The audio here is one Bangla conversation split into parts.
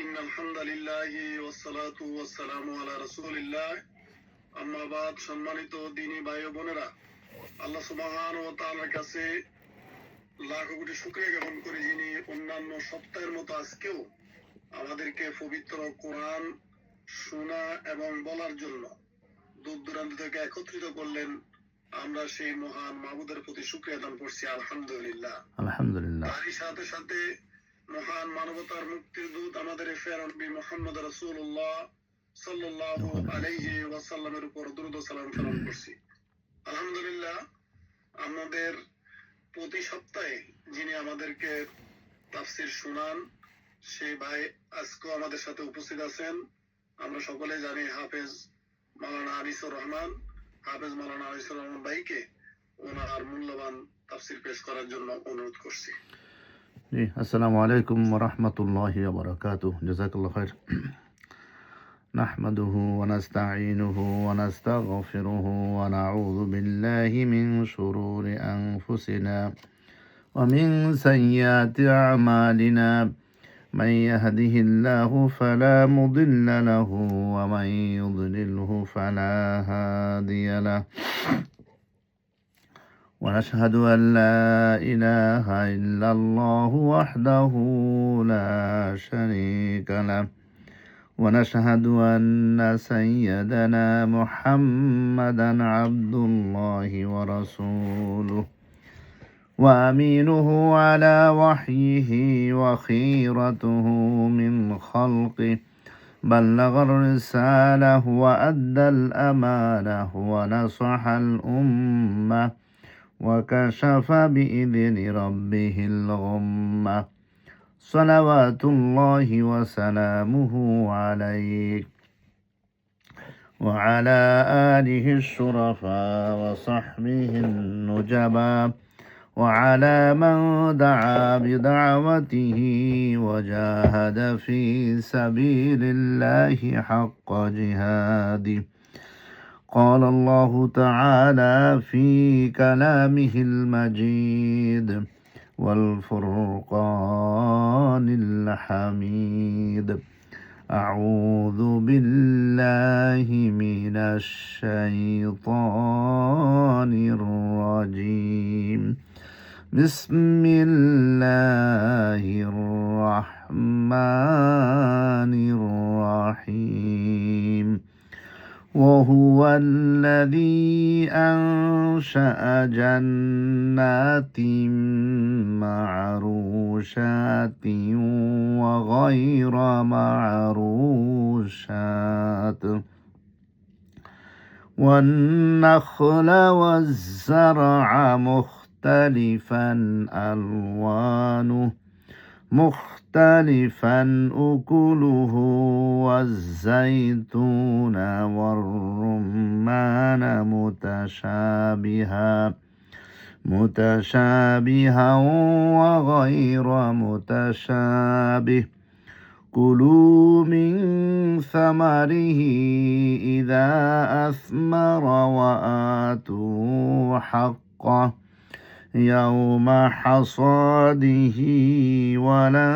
ইন্নাল হামদালিল্লাহি ওয়াসসালাতু ওয়াসসালামু আলা রাসূলিল্লাহ। আম্মা বাদ, সম্মানিত দ্বীনী ভাই ও বোনেরা, আল্লাহ সুবহানাহু ওয়া তাআলার কাছে লাখ কোটি শুকরিয়া জ্ঞাপন করি, যিনি অন্যান্য সপ্তাহের মতো আজকেও আমাদেরকে পবিত্র কোরআন শোনা এবং বলার জন্য দূর দূরান্ত থেকে একত্রিত করলেন। আমরা সেই মহান মাবুদের প্রতি শুকরিয়া আদান করছি, আলহামদুলিল্লাহ। আলহামদুলিল্লাহ। তারই সাথে সাথে মহান মানবতার মুক্তির দূত আমাদের ফেরান নবী মুহাম্মদ রাসূলুল্লাহ সাল্লাল্লাহু আলাইহি ওয়াসাল্লামের উপর দরুদ ও সালাম প্রেরণ করছি। আলহামদুলিল্লাহ, আমাদের প্রতি সপ্তাহে যিনি আমাদেরকে তাফসীর শোনান, সেই ভাই আজকেও আমাদের সাথে উপস্থিত আছেন। আমরা সকলে জানি হাফেজ মাওলানা আনিসুর রহমান। হাফেজ মাওলানা আনিসুর রহমান ভাইকে ওনার মূল্যবান তাফসীর পেশ করার জন্য অনুরোধ করছি। जी, अस्सलामु अलैकुम वरहमतुल्लाहि वबरकातुह। जज़ाकल्लाहु खैर। नहमदुहु व नस्तईनुहु व नस्तगफिरुहु व नऊज़ु बिल्लाहि मिन शुरूरि अनफुसिना व मिन सय्यिआति अअमालिना। من يهده الله فلا مضل له ومن يضلله فلا هادي له. ونشهد أن لا إله إلا الله وحده لا شريك له. ونشهد أن سيدنا محمدا عبد الله ورسوله وأمينه على وحيه وخيرته من خلقه. بلغ الرسالة وأدى الأمانة ونصح الأمة وكشف بإذن ربه الغمة. صلوات الله وسلامه عليه وعلى آله الشرفاء وصحبه النجباء وعلى من دعا بدعوته وجاهد في سبيل الله حق جهاده. قال الله تعالى في كلامه المجيد والفرقان الحميد. أعوذ بالله من الشيطان الرجيم. بسم الله الرحمن الرحيم. وهو الذي أنشأ جنات معروشات وغير معروشات والنخل والزرع مختلفا ألوانه مختلفا أكله والزيتون والرمان متشابها وغير متشابه. كلوا من ثمره إذا أثمر وآتوا حقه يوم حصاده ولا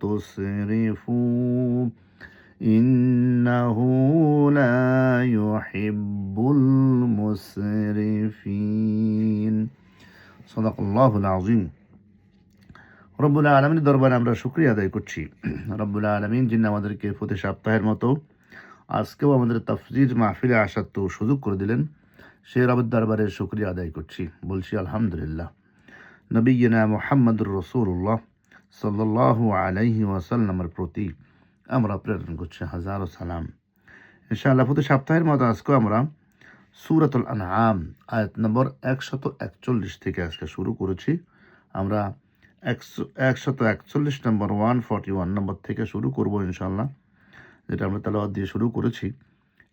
تسرفوا إنه لا يحب المسرفين. صدق الله العظيم. রব্বুল আলামিনের দরবারে আমরা শুকরিয়া আদায় করছি। রব্বুল আলামিন যিনি আমাদেরকে প্রতি সপ্তাহের মতো আজকেও আমাদের তাফসীর মাহফিলে আসার তো সুযোগ করে দিলেন, সেই রবের দরবারে শুকরিয়া আদায় করছি, বলছি আলহামদুলিল্লাহ। নবিয়্যিনা মুহাম্মদুর রাসূলুল্লাহ সাল্লাল্লাহু আলাইহি ওয়াসাল্লামের প্রতি আমরা প্রেরণ করছি হাজারো সালাম। ইনশাআল্লাহ প্রতি সপ্তাহের মতো আজকেও আমরা সূরাতুল আনআম আয়াত নম্বর 141 থেকে আজকে শুরু করেছি। আমরা 141 নম্বর 141 নম্বর থেকে শুরু করব ইনশাআল্লাহ, যেটা আমরা তেলাওয়াত দিয়ে শুরু করেছি।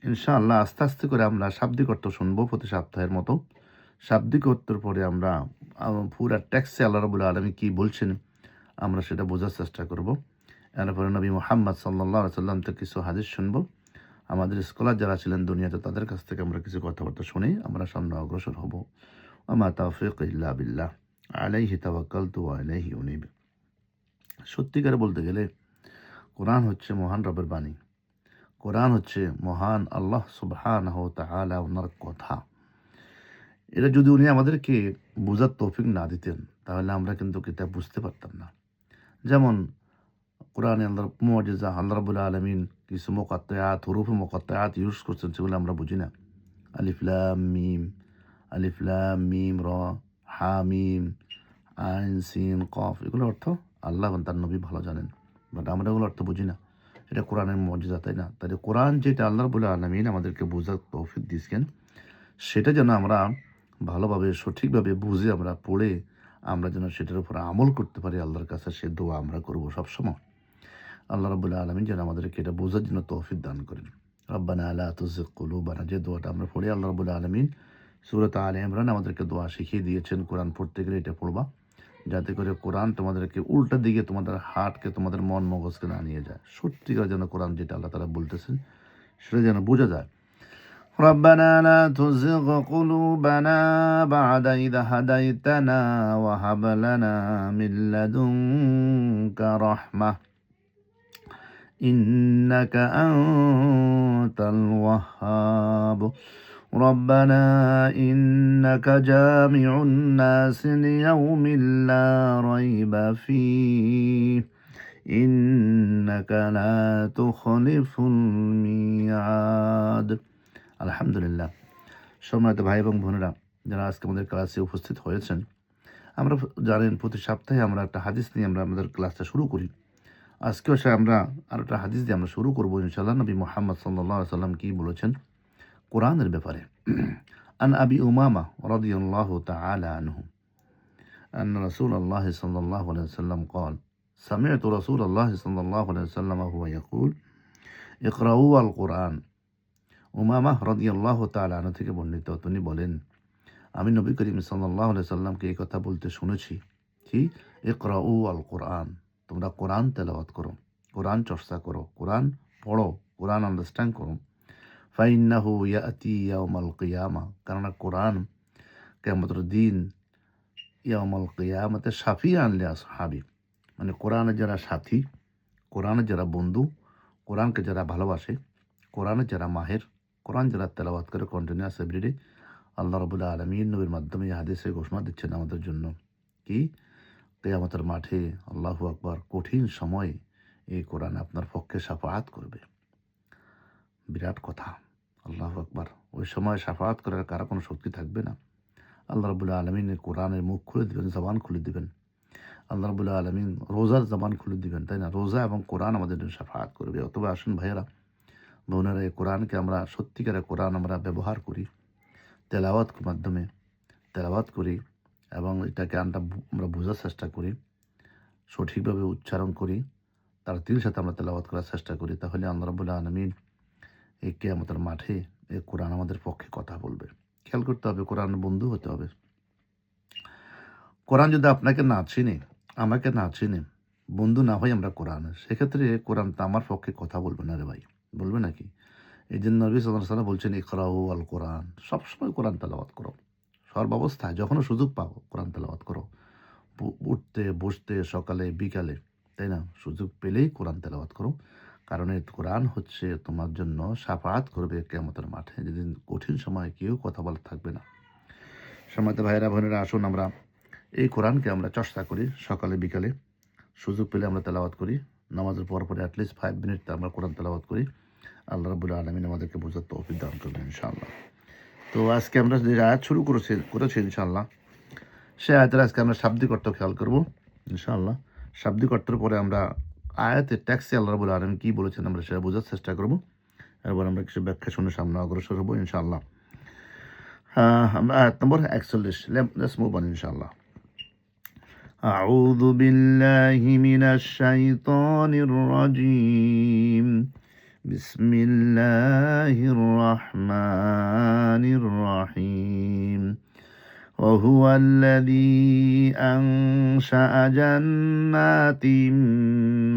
ইনশাআল্লাহ আস্তে আস্তে করে আমরা শাব্দিক অর্থ শুনবো প্রতি সপ্তাহের মতো। শাব্দিক অর্থের পরে আমরা পুরা টেক্সটে আল্লাহ রাব্বুল আলামিন কী বলছেন আমরা সেটা বোঝার চেষ্টা করব। এরপরে নবী মুহাম্মদ সাল্লাল্লাহু আলাইহি ওয়াসাল্লাম থেকে কিছু হাদিস শুনবো। আমাদের স্কলার যারা ছিলেন দুনিয়াতে তাদের কাছ থেকে আমরা কিছু কথাবার্তা শুনে আমরা সামনে অগ্রসর হব। ওমা তাওফীক ইল্লা বিল্লাহ আলাইহি তাওয়াক্কালতু ওয়া ইলাইহি উনীব। সত্যিকারে বলতে গেলে কোরআন হচ্ছে মহান রবের বাণী, কোরআন হচ্ছে মহান আল্লাহ সুবহানাহু ওয়া তাআলা ওনার কথা। এটা যদি উনি আমাদেরকে বোঝার তৌফিক না দিতেন তাহলে আমরা কিন্তু এটা বুঝতে পারতাম না। যেমন কোরআনে আল্লাহর মুআজিজা, আল্লাহ রাব্বুল আলামিন কিছু মুকাত্তায়াত, হুরুফে মুকাত্তায়াত ইউজ করছেন, সেগুলো আমরা বুঝি না। আলিফ লাম মিম, আলিফ লাম মিম র, হা মিম, আইন সিন কফ, এগুলোর অর্থ আল্লাহ এবং তার নবী ভালো জানেন, বাট আমরা এগুলো অর্থ বুঝি না। এটা কোরআনের মুআজিজা, তাই না? তাহলে কোরআন যেটা আল্লাহ রাব্বুল আলামিন আমাদেরকে বোঝার তৌফিক দিয়েছেন, সেটা যেন আমরা ভালোভাবে সঠিকভাবে বুঝে আমরা পড়ে আমরা যেন সেটার উপর আমল করতে পারি, আল্লাহর কাছে সে দোয়া আমরা করবো সবসময়। আল্লাহ রাব্বুল আলামিন যেন আমাদেরকে এটা বোঝার জন্য তৌফিক দান করেন। রব্বানা লা তুযিগ কুলুবানা, যে দোয়াটা আমরা পড়ি, আল্লাহ রাব্বুল আলামিন সূরা আলে ইমরান আমাদেরকে দোয়া শিখিয়ে দিয়েছেন, কোরআন পড়তে গেলে এটা পড়বা, যাতে করে কোরআন তোমাদেরকে উল্টা দিকে তোমাদের হার্টকে, তোমাদের মন মগজকে না নিয়ে যায়। সত্যিকার যেন কোরআন যেটা আল্লাহ তাআলা বলতেছেন সেটা যেন বোঝা যায়। ربنا لا تزغ قلوبنا بعد إذ هديتنا وهب لنا من لدنك رحمة إنك أنت الوهاب ربنا إنك جامع الناس ليوم لا ريب فيه إنك لا تخلف الميعاد। আলহামদুলিল্লাহ। সম্মানিত ভাই এবং বোনেরা, যারা আজকে আমাদের ক্লাসে উপস্থিত হয়েছেন, আমরা জানেন প্রতি সপ্তাহে আমরা একটা হাদিস নিয়ে আমরা আমাদের ক্লাসটা শুরু করি। আজকেও আমরা আর একটা হাদিস দিয়ে আমরা শুরু করবো ইনশাআল্লাহ। নবী মুহাম্মদ সাল্লাল্লাহু আলাইহি ওয়াসাল্লাম কি বলেছেন কোরআনের ব্যাপারে। আন আবি উমামা রাদিয়াল্লাহু তাআলা আনহু আন রাসূলুল্লাহ সাল্লাল্লাহু আলাইহি ওয়াসাল্লাম قال سمعت رسول الله صلى الله عليه وسلم وهو يقول اقرأوا القرآن। উমামা রাদিয়াল্লাহু তাআলা আনহু থেকে বর্ণিত, তিনি বলেন, আমি নবী করিম সাল্লাল্লাহু আলাইহি সাল্লামকে এই কথা বলতে শুনেছি, কি ইকরাউ আল কোরআন, তোমরা কোরআন তেলাওয়াত করো, কোরআন চর্চা করো, কোরআন পড়ো, কোরআন আন্ডারস্ট্যান্ড করো। ফাইন্নাহু ইয়াতি ইয়াউমাল কিয়ামা, কারণ কোরআন কিয়ামতের দিন ইয়াউমাল কিয়ামতে শাফিআন লি আসহাবি, মানে কোরআনের যারা সাথী, কোরআনের যারা বন্ধু, কোরআনকে যারা ভালোবাসে, কোরআনের যারা মাহের, কোরআন যারা তেলাওয়াত করে কন্টিনিউয়াস এভরিডে, আল্লাহ রাব্বুল আলামিন নবীর মাধ্যমে এই হাদিসে ঘোষণা দিচ্ছেন আমাদের জন্য, কি কিয়ামতের মাঠে আল্লাহু আকবার কঠিন সময়ে এই কোরআন আপনার পক্ষে শাফাআত করবে। বিরাট কথা, আল্লাহু আকবার। ওই সময় শাফাআত করার কারো কোনো শক্তি থাকবে না। আল্লাহ রাব্বুল আলামিন কোরআনের মুখ খুলে দিবেন, জবান খুলে দিবেন। আল্লাহ রাব্বুল আলামিন রোজার জবান খুলে দিবেন, তাই না? রোজা এবং কোরআন আমাদের জন্য শাফাআত করবে। অথবা আসুন ভাইয়েরা বোনেরা, এই কোরআনকে আমরা সত্যিকারের কোরআন আমরা ব্যবহার করি, তেলাওয়াত মাধ্যমে তেলাওয়াত করি এবং এটাকে আমরা বোঝার চেষ্টা করি, সঠিকভাবে উচ্চারণ করি, তার তিলের সাথে আমরা তেলাওয়াত করার চেষ্টা করি, তাহলে আল্লাহ রাব্বুল আলামিন এই কিয়ামতের মাঠে এই কোরআন আমাদের পক্ষে কথা বলবে। খেয়াল করতে হবে, কোরআন বন্ধু হতে হবে। কোরআন যদি আপনাকে না চিনে, আমাকে না চিনে, বন্ধু না হয় আমরা কোরআনের, সেক্ষেত্রে কোরআন তো আমার পক্ষে কথা বলবে না রে ভাই, বলবে নাকি? এই জন্য নবী সাল্লাল্লাহু আলাইহি ওয়াসাল্লাম বলছেন ইকরাউ আল কোরআন, সবসময় কোরআন তেলাওয়াত করো, সর্বাবস্থায় যখনও সুযোগ পাও কোরআন তেলাওয়াত করো, উঠতে বসতে, সকালে বিকালে, তাই না? সুযোগ পেলেই কোরআন তেলাওয়াত করো, কারণ এই কোরআন হচ্ছে তোমার জন্য শাফাআত করবে কিয়ামতের মাঠে, যেদিন কঠিন সময় কেউ কথা বলা থাকবে না। সম্মানিত ভাইয়েরা বোনেরা, আসুন আমরা এই কোরআনকে আমরা চর্চা করি, সকালে বিকালে সুযোগ পেলে আমরা তেলাওয়াত করি, নামাজের পর পরে অ্যাটলিস্ট 5 মিনিট আমরা কোরআন তেলাওয়াত করি। আল্লাহ রাব্বুল আলামিন আমাদেরকে বোঝার তৌফিক দান করবেন ইনশাআল্লাহ। তো আজকে আমরা যে আয়াত শুরু করেছি ইনশাআল্লাহ, সে আয়াতের আজকে আমরা শাব্দিক অর্থ খেয়াল করব ইনশাআল্লাহ। শাব্দিক অর্থের পরে আমরা আয়াতের টেক্সটে আল্লাহ রাব্বুল আলামিন কী বলেছেন আমরা সেটা বোঝার চেষ্টা করব, এরপর আমরা কিছু ব্যাখ্যা শুনে সামনে অগ্রসর হব ইনশাআল্লাহ। আমরা আয়াত নম্বর 41, লেটস মুভ অন ইনশাআল্লাহ। أعوذ بالله من الشيطان الرجيم بسم الله الرحمن الرحيم وهو الذي أنشأ جنات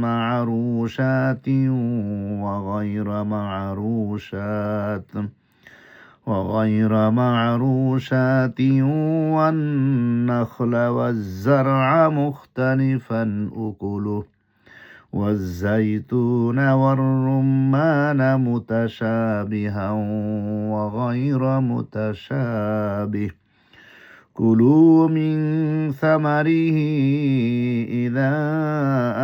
معروشات وغير معروشات والنخل والزرع مختلفا أكله والزيتون والرمان متشابها وغير متشابه كلوا من ثمره إذا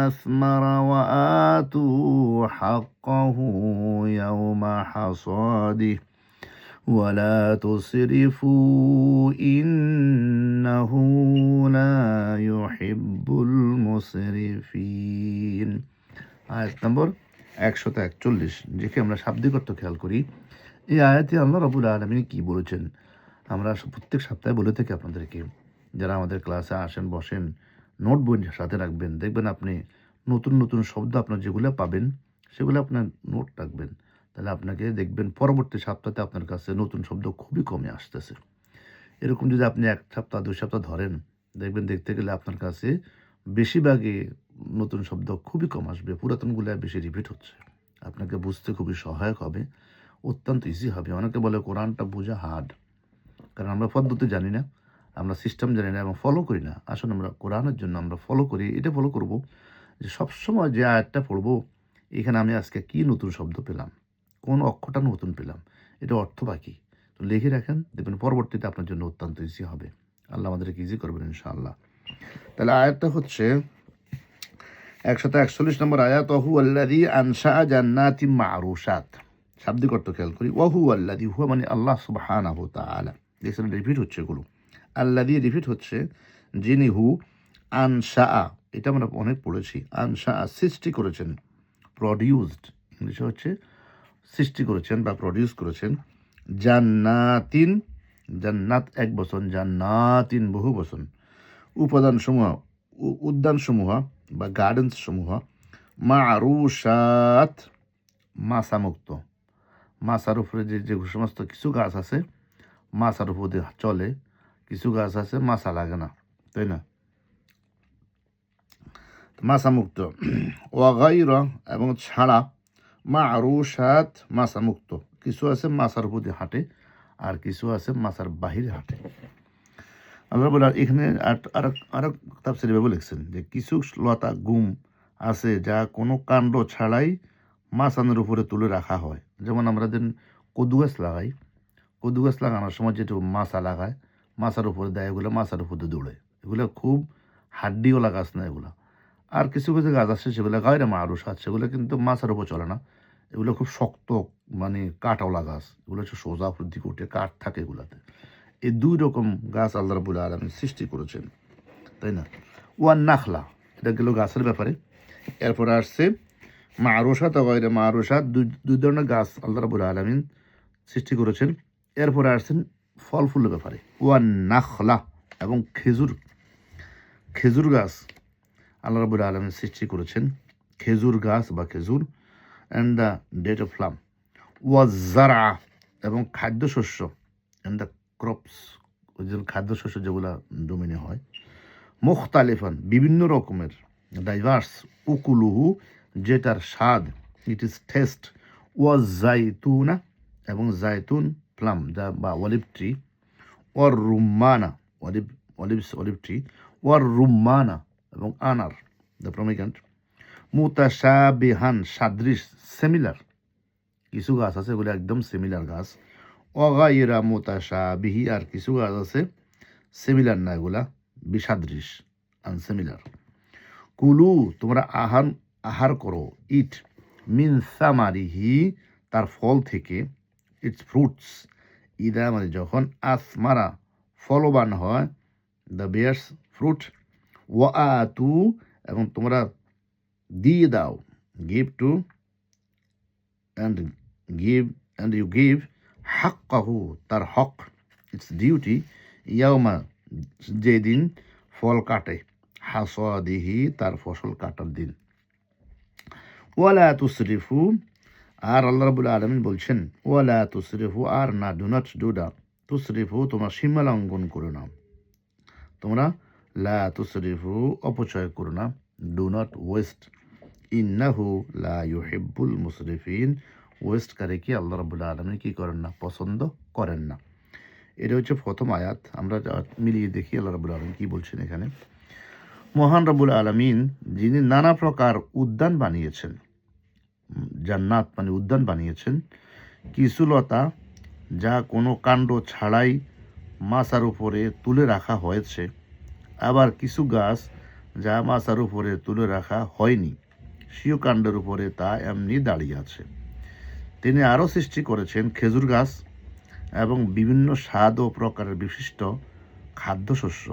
أثمر وآتوا حقه يوم حصاده ولا تسرفوا إنه لا يحب المسرفين আয়াত নম্বর 141 যেকে আমরা শাব্দিক অর্থ খেয়াল করি। এই আয়াতে আল্লাহ রাব্বুল আলামিন কি বলেছেন আমরা প্রত্যেক সপ্তাহে বলে থাকি আপনাদেরকে, যারা আমাদের ক্লাসে আসেন বসেন নোট বই সাথে রাখবেন, দেখবেন আপনি নতুন নতুন শব্দ আপনার যেগুলো পাবেন সেগুলো আপনার নোট রাখবেন, তাহলে আপনাকে দেখবেন পরবর্তী সপ্তাহে আপনার কাছে নতুন শব্দ খুবই কমে আসতেছে। এরকম যদি আপনি 1 সপ্তাহ 2 সপ্তাহ ধরেন, দেখবেন দেখতে গেলে আপনার কাছে বেশিরভাগই নতুন শব্দ খুবই কম আসবে, পুরাতনগুলো বেশি রিপিট হচ্ছে। আপনাকে বুঝতে খুবই সহায়ক হবে, অত্যন্ত ইজি হবে। অনেকে বলে কোরআনটা বোঝা হার্ড, কারণ আমরা পদ্ধতি জানি না, আমরা সিস্টেম জানি না এবং ফলো করি না। আসলে আমরা কোরআনের জন্য আমরা ফলো করি, এটা ফলো করব যে সবসময় যে আয়াতটা পড়বো এখানে আমি আজকে কী নতুন শব্দ পেলাম, কোন অক্ষরটা নতুন পেলাম, এটা অর্থ বাকি তো লিখে রাখেন, দেখবেন পরবর্তীতে আপনার জন্য অত্যন্ত ইজি হবে। আল্লাহ আমাদেরকে ইজি করবেন ইনশাআল্লাহ। তাহলে আয়াতটা হচ্ছে 141 নম্বর আয়াত, ওহু আল্লাযী আনশা জান্নাতিম মা'রুশাত। শাব্দিক অর্থ খেয়াল করি, ওহু আল্লাযী, হুয়া মানে আল্লাহ সুবহানাহু ওয়া তাআলা। দেখছেন রিপিট হচ্ছে এগুলো, আল্লাযী রিপিট হচ্ছে, যিনি, হু, আনশা, এটা আমরা অনেক পড়েছি, আনশা সৃষ্টি করেছেন, প্রডিউসড ইংলিশে হচ্ছে সৃষ্টি করেছেন বা প্রডিউস করেছেন, জান্নাতিন, জান্নাত এক বচন, জান্নাতিন বহু বচন, উপাদানসমূহ উদ্যানসমূহ বা গার্ডেন্স সমূহ, মা'রুশাত মাছামুক্ত, মাছার উপরে যে সমস্ত কিছু গাছ আছে মাছার উপর দিয়ে চলে, কিছু গাছ আছে মাছা লাগে না, তাই না, মাছামুক্ত, ওয়াগাইর এবং ছাড়া, মা'রুশাত মাছামুক্ত, কিছু আছে মাছার উপর দিয়ে হাঁটে আর কিছু আছে মাছার বাহিরে হাঁটে। আল্লাহ বলে এখানে আরো তাফসীরে এভাবে লিখছেন যে কিছু লতা গুম আছে যা কোনো কাণ্ড ছাড়াই মাছানের উপরে তুলে রাখা হয়। যেমন আমরা যেন কদু গাছ লাগাই, কদু গাছ লাগানোর সময় যেটু মাছা লাগায় মাছার উপরে দেয়, এগুলো মাছার উপরে দৌড়ে, এগুলো খুব হাড্ডিওয়ালা গাছ না এগুলো। আর কিছু কিছু গাছ আছে সেগুলো গায়ে মা'রুশাত, সেগুলো কিন্তু মাছার উপর চলে না, এগুলো খুব শক্ত মানে কাঠওয়ালা গাছ, এগুলো হচ্ছে সোজা দিকে উঠে কাঠ থাকে এগুলাতে। এই দুই রকম গাছ আল্লাহ রাব্বুল আলামিন সৃষ্টি করেছেন, তাই না। ওয়ান নাখলা, এটা গেল গাছের ব্যাপারে। এরপরে আসছে মা'রুশাত ও গায়রে মা'রুশাত, দুই ধরনের গাছ আল্লাহ রাব্বুল আলামিন সৃষ্টি করেছেন। এরপরে আসছেন ফল ফুলের ব্যাপারে, ওয়ান নাখলা এবং খেজুর, খেজুর গাছ আল্লাহ রাব্বুল আলামিন সৃষ্টি করেছেন, খেজুর গাছ বা খেজুর, and the date of plum, ওয়াজ্জারা এবং খাদ্যশস্য, অ্যান্ড দ্য ক্রপস, ওই যে খাদ্যশস্য যেগুলো ডোমিনে হয়, মুখতালিফান বিভিন্ন রকমের, ডাইভার্স, উকুলুহু যেটার স্বাদ, ইট ইজ টেস্ট, ওয়াজ জাইতুনা এবং জাইতুন প্লাম যা বা অলিভ ট্রি, ওয়ার রুম্মানা অলিভ ট্রি, ওয়ার রুম্মানা এবং আনার দ্য প্রমিগ্রেন্ট, মুতাশাবিহান সাদৃশ সিমিলার, কিছু গাছ আছে এগুলো একদম সিমিলার গাছ, অগাইরা মুতাশাবিহি আর কিছু গাছ আছে সিমিলার না, এগুলা বিসাদৃশ আনসিমিলার। কুলু তোমরা আহার করো, ইট মিন সামারিহি তার ফল থেকে, ইটস ফ্রুটস, ইদা মানে যখন, আসমারা ফলবান হয়, দ্য বেয়ার্স ফ্রুট, ওয়া আতু এবং তোমরা দিয়ে দাও, give to and you give, হাক্কাহু তার হক, ইটস ডিউটি, ইয়াউমা যেদিন ফল কাটে, হাসাদিহি তার ফসল কাটার দিন, ওয়ালা তুসরিফু আর আল্লাহ রাব্বুল আলামিন বলছেন, ওয়ালা তুসরিফু আর না, ডু নট ডু দ্য, তুসরিফু তোমরা সীমা লঙ্ঘন করো না, তোমরা লা তুসরিফু অপচয় করো না, ডু নট ওয়েস্ট, ইন্নাহু লা ইউহিব্বুল মুসরিফিন, ওয়েস্টকারীকে আল্লাহ রাব্বুল আলামিন কি করেন না, পছন্দ করেন না। এটা হচ্ছে প্রথম আয়াত। আমরা মিলিয়ে দেখি আল্লাহ রাব্বুল আলামিন কি বলছেন এখানে। মহান রব্বুল আলামিন যিনি নানা প্রকার উদ্যান বানিয়েছেন, জান্নাত মানে উদ্যান বানিয়েছেন, কিছু লতা যা কোনো কাণ্ড ছাড়াই মাচার উপরে তুলে রাখা হয়েছে, আবার কিছু গাছ যা মাচার উপরে তুলে রাখা হয়নি, স্বীয় কাণ্ডের উপরে তা এমনি দাঁড়িয়ে আছে। তিনি আরও সৃষ্টি করেছেন খেজুর গাছ এবং বিভিন্ন স্বাদ ও প্রকারের বিশিষ্ট খাদ্যশস্য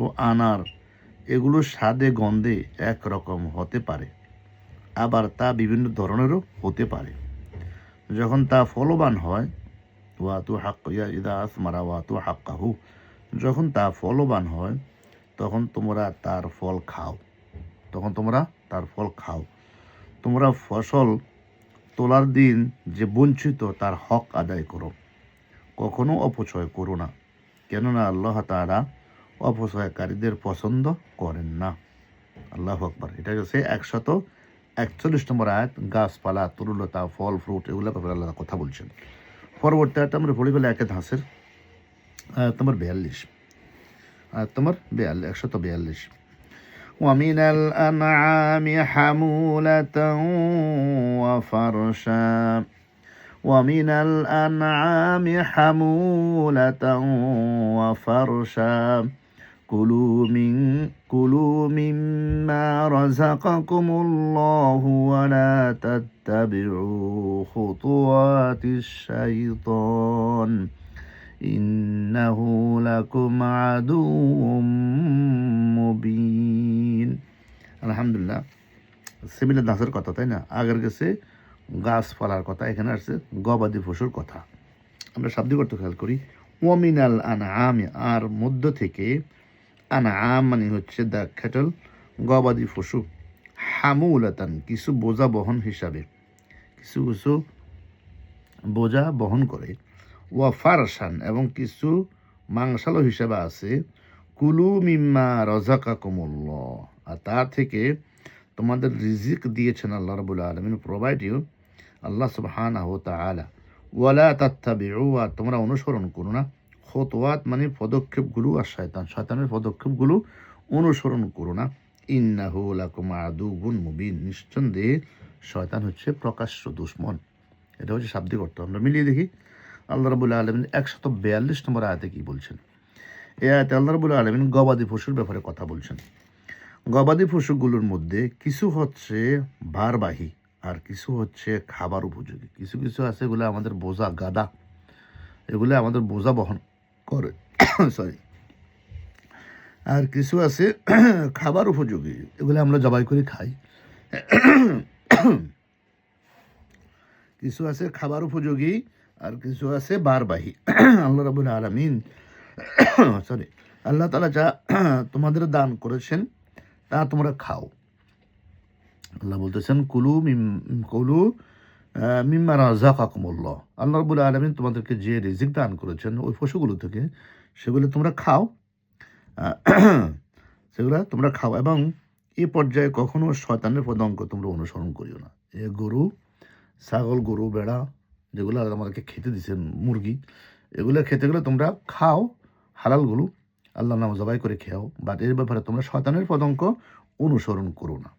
ও আনার। এগুলো স্বাদে গন্ধে একরকম হতে পারে, আবার তা বিভিন্ন ধরনেরও হতে পারে। যখন তা ফলবান হয়, ওয়াতু হাক ইদা আসমারা ওয়াতু হাক্কাহু, যখন তা ফলবান হয় তখন তোমরা তার ফল খাও, তোমরা ফসল তোলার দিন যে বঞ্চিত তার হক আদায় করো, কখনো অপচয় করো না, কেননা আল্লাহ তাআলা অপচয়কারীদের পছন্দ করেন না। আল্লাহু আকবার। এটা হচ্ছে 141 নম্বর আয়াত। গাছপালা, তরুলতা, ফল ফ্রুট এগুলো ব্যাপারে আল্লাহ কথা বলছেন। পরবর্তী আয়াত আমরা পড়ি ফেলে একে ধাঁসের আয়াত নম্বর 42। 142। ومن الأنعام حمولة وفرشا ومن الأنعام حمولة وفرشا كلوا مما رزقكم الله ولا تتبعوا خطوات الشيطان إنه لكم عدو মুবিন। আলহামদুলিল্লাহ, সিমিলার দাসের কথা, তাই না? আগের গেছে গাছপালার কথা, এখানে আসছে গবাদি পশুর কথা। আমরা শাব্দিক অর্থ খেয়াল করি। ওয়ামিনাল আনআম, আর মধ্য থেকে, আনআম মানে হচ্ছে দ্য ক্যাটল, গবাদি পশু, হামুলাতান কিছু বোঝা বহন হিসাবে, কিছু কিছু বোঝা বহন করে, ওয়া ফারসান এবং কিছু মাংসালো হিসাবে আছে, কুলু মিম্মা রাযাকাকুমুল্লাহ, আর তার থেকে তোমাদের রিজিক দিয়েছেন আল্লাহ রাব্বুল আলামিন, প্রোভাইড ইউ, আল্লাহ সুবহানাহু ওয়া তাআলা। ওয়ালা তাত্তাবিউ, আর তোমরা অনুসরণ করো না, খুতুওয়াত মানে পদক্ষেপগুলো, আর শয়তানের পদক্ষেপগুলো অনুসরণ করো না। ইন্নাহু লাকুম আদুউন মুবিন, নিঃসন্দেহে শয়তান হচ্ছে প্রকাশ্য দুশমন। এটা হচ্ছে শাব্দিক অর্থ। আমরা মিলিয়ে দেখি আল্লাহ রাব্বুল আলামিন 142 নম্বর আয়াতে কি বলছেন। এই আয়াতে আল্লাহ রাব্বুল আলামিন গবাদি পশুর ব্যাপারে কথা বলছেন। গবাদি পশুগুলোর মধ্যে কিছু হচ্ছে ভারবাহী, আর কিছু হচ্ছে খাবার উপযোগী। কিছু কিছু আছে এগুলো আমাদের বোঝা, গাদা, এগুলো আমাদের বোঝা বহন করে সরি। আর কিছু আছে খাবার উপযোগী, এগুলো আমরা জবাই করে খাই। কিছু আছে খাবার উপযোগী, আর কিছু আছে বারবাহী। আল্লাহ রাব্বুল আলামিন আল্লাহ তাআলা যা তোমাদের দান করেছেন তা তোমরা খাও। আল্লাহ বলতেছেন কুলু মিম্মা রাযাকাকুমুল্লাহ, আল্লাহ রাব্বুল আলামিন তোমাদেরকে যে রিজিক দান করেছেন ওই পশুগুলো থেকে, সেগুলো তোমরা খাও, এবং এই পর্যায়ে কখনো শয়তানের পদাঙ্ক তোমরা অনুসরণ করিও না। এ গরু, ছাগল, গরু, ভেড়া যেগুলো আমাদেরকে খেতে দিচ্ছেন, মুরগি, এগুলো খেতে গেলে তোমরা খাও, হালালগুলো আল্লাহর নামে জবাই করে খেও, বাট এর ব্যাপারে তোমরা শয়তানের পদাঙ্ক অনুসরণ করো না।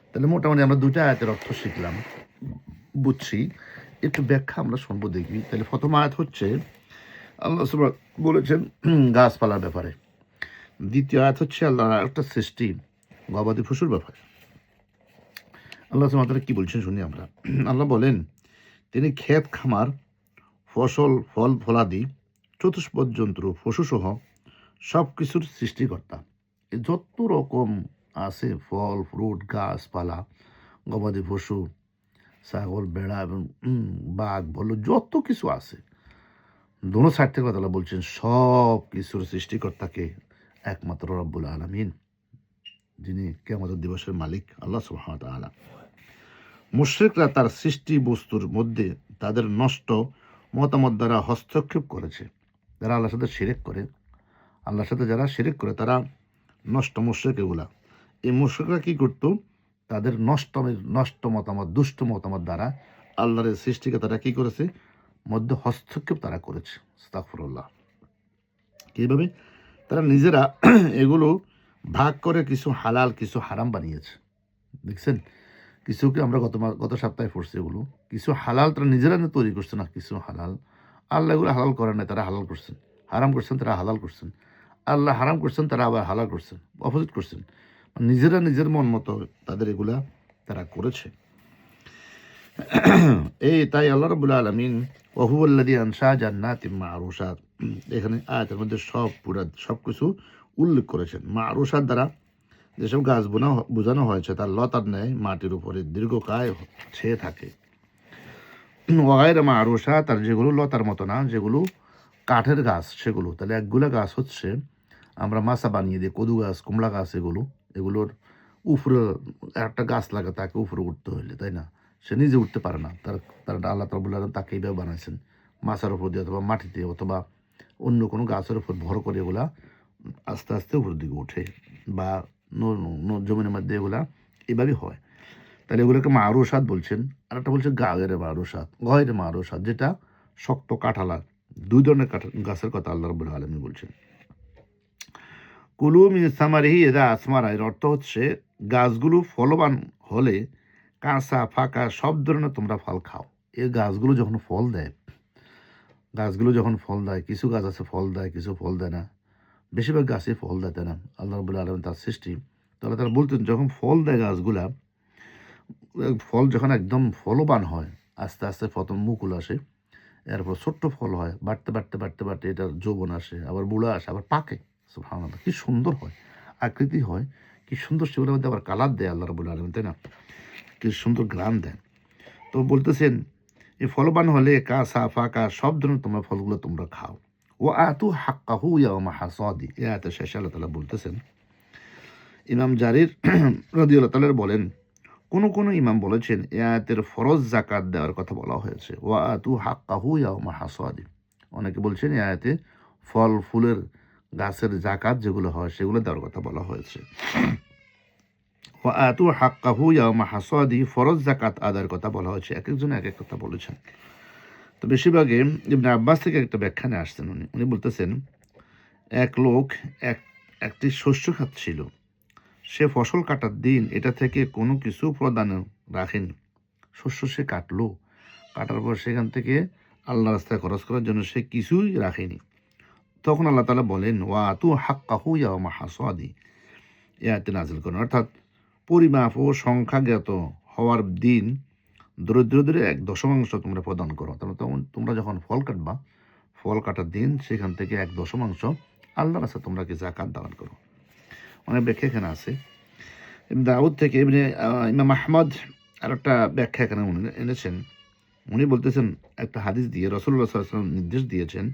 তাহলে মোটামুটি আমরা দুটা আয়াতের অর্থ শিখলাম, বুঝছি। একটু ব্যাখ্যা আমরা শুনবো, দেখি। তাহলে প্রথম আয়াত হচ্ছে আল্লাহ সুবহানাহু বলেছেন গাছপালার ব্যাপারে। দ্বিতীয় আয়াত হচ্ছে আল্লাহ একটা সৃষ্টি গবাদি পশুর ব্যাপারে। আল্লাহ সুবহানাহু কি বলছেন শুনি আমরা। আল্লাহ বলেন, তিনি ক্ষেত খামার, ফসল, ফল ফলাদি, চতুষ্পদ জন্তু, পশুসহ সব কিছুর সৃষ্টিকর্তা। যত রকম আছে ফল ফ্রুট, গাছপালা, গবাদি পশু, ছাগল, ভেড়া এবং বাঘ, ভাল্লুক, যত কিছু আছে, দোনো সাইড থেকে কথা বলছেন, সব কিছুর সৃষ্টিকর্তাকে একমাত্র রব্বুল আলামিন, যিনি কিয়ামত দিবসের মালিক আল্লাহ সুবহানাহু ওয়া তাআলা। মুশরিকরা তার সৃষ্টি বস্তুর মধ্যে তাদের নষ্ট মতামত দ্বারা হস্তক্ষেপ করেছে। যারা আল্লাহর সাথে শিরক করে, যারা শিরক করে তারা নষ্ট মুশরিক। এগুলা এই মুশরিকরা কি করতো, তাদের নষ্ট মতামত, দুষ্ট মতামত দ্বারা আল্লাহর সৃষ্টিকে তারা কি করেছে, মধ্যে হস্তক্ষেপ তারা করেছে। আস্তাগফিরুল্লাহ। কীভাবে? তারা নিজেরা এগুলো ভাগ করে কিছু হালাল কিছু হারাম বানিয়েছে। দেখছেন, কিছুকে আমরা গত সপ্তাহে পড়ছি, এগুলো কিছু হালাল তারা নিজেরা তৈরি করছে, না কিছু হালাল আল্লাহ এগুলো হালাল করেন না, তারা হালাল করছেন। হারাম করছেন তারা হালাল করছেন, আল্লাহ হারাম করছেন তারা আবার হালাল করছেন, অপোজিট করছেন। নিজেরা নিজের মন মতো তাদের এগুলা তারা করেছে। এই তাই আল্লাহ রাব্বুল আলামিন ওয়াহুয়াল্লাযী আনশা জান্নাতিন মা'রুশাত, এখানে আয়াতের মধ্যে সব কিছু উল্লেখ করেছেন। মা'রুশাত দ্বারা যেসব গাছ বোঝানো হয়েছে তার লতার ন্যায় মাটির উপরে দীর্ঘকায় ছেয়ে থাকে। ওয়াগায়রা মা'রুশাত, আর যেগুলো লতার মতো না, যেগুলো কাঠের গাছ সেগুলো। তাহলে একগুলা গাছ হচ্ছে আমরা মাছা বানিয়ে দিই, কদু গাছ, কমলা গাছ, এগুলোর উপরে একটা গাছ লাগে তাকে উপরে উঠতে হইলে, তাই না? সে নিজে উঠতে পারে না, তার আল্লাহ রাব্বুল আলামিন তাকে এইভাবে বানাইছেন, মাছার উপর দিয়ে অথবা মাটিতে অথবা অন্য কোনো গাছের উপর ভর করে এগুলা আস্তে আস্তে উপরের দিকে ওঠে, বা জমিনের মধ্যে এগুলা এভাবে হয়। তাহলে এগুলোকে মা'রুশাত বলছেন। আর একটা বলছে গয়রে মা'রুশাত, যেটা শক্ত কাঁঠালার। দুই ধরনের গাছের কথা আল্লাহ রাব্বুল আলামিন বলছেন। কুলু মিন সামারিহি ইযা আসমারা, এর অর্থ হচ্ছে গাছগুলো ফলবান হলে কাঁচা ফাঁকা সব ধরনের তোমরা ফল খাও। এই গাছগুলো যখন ফল দেয়, কিছু গাছ আছে ফল দেয়, কিছু ফল দেয় না, বেশিরভাগ গাছই ফল দেয়, তাই না? আল্লাহ রাব্বুল আলামিন তার সৃষ্টি। তাহলে তারা বলতেন যখন ফল দেয় গাছগুলা, ফল যখন একদম ফলবান হয়, আস্তে আস্তে প্রথম মুকুল আসে, এরপর ছোট্ট ফল হয়, বাড়তে এটা যৌবন আসে, আবার বুড়া আসে, আবার পাকে। সুবহানাল্লাহ, কি সুন্দর হয়, আকৃতি হয়, কি সুন্দর, সেগুলোর মধ্যে আবার কালার দেয় আল্লাহ রাব্বুল আলামিন, তাই না? কি সুন্দর গ্রাম দেন। তো বলতেছেন এই ফলবান হলে কাঁচা ফাঁকা সব ধরনের তোমরা ফলগুলো তোমরা খাও। ও আতু হাক্কাহু ইয়াওমা হাসাদি, এ আয়াতের শেষে আল্লাহ তাআলা বলতেছেন, ইমাম জারির রাদিয়াল্লাহু তাআলা বলেন, কোন ইমাম বলেছেন এ আয়াতের ফরজ যাকাত দেওয়ার কথা বলা হয়েছে, ওয়া আতু হাক্কাহু ইয়াওমা হাসাদি। অনেকে বলছেন এই আয়াতে ফল ফুলের গাছের যাকাত যেগুলো হয় সেগুলো দেওয়ার কথা বলা হয়েছে। ওয়া আতু হাক্কাহু ইয়াওমা হাসাদি, ফরজ যাকাত আদায়ের কথা বলা হয়েছে। এক একজন এক এক কথা বলেছেন। তো বেশিরভাগে ইবনে আব্বাস থেকে একটা ব্যাখ্যা নিয়ে আসছেন। উনি বলতেছেন, এক লোক একটি শস্য খাচ্ছিল, সে ফসল কাটার দিন এটা থেকে কোনো কিছু প্রদান রাখেনি। শস্য সে কাটলো, কাটার পর সেখান থেকে আল্লাহ রাস্তায় খরচ করার জন্য সে কিছুই রাখেনি। তখন আল্লাহ তাআলা বলেন, ওয়া আতু হাক্কাহু ইয়াওমা হাসাদি, এই আয়াতটি নাযিল করেন। অর্থাৎ পরিমাপ ও সংখ্যাজ্ঞাত হওয়ার দিন দরিদ্রদের 1/10 তোমরা প্রদান করো। তাহলে তোমরা যখন ফল কাটবা, ফল কাটার দিন সেখান থেকে 1/10 আল্লাহ রাস্তায় তোমরা কি যাকাত দান করো। অনেক ব্যাখ্যা এখানে আছে। ইবনে দাউদ থেকে ইমাম আহমদ আর একটা ব্যাখ্যা এখানে উনি এনেছেন। উনি বলতেছেন, একটা হাদিস দিয়ে রাসূলুল্লাহ সাল্লাল্লাহু আলাইহি ওয়াসাল্লাম নির্দেশ দিয়েছেন,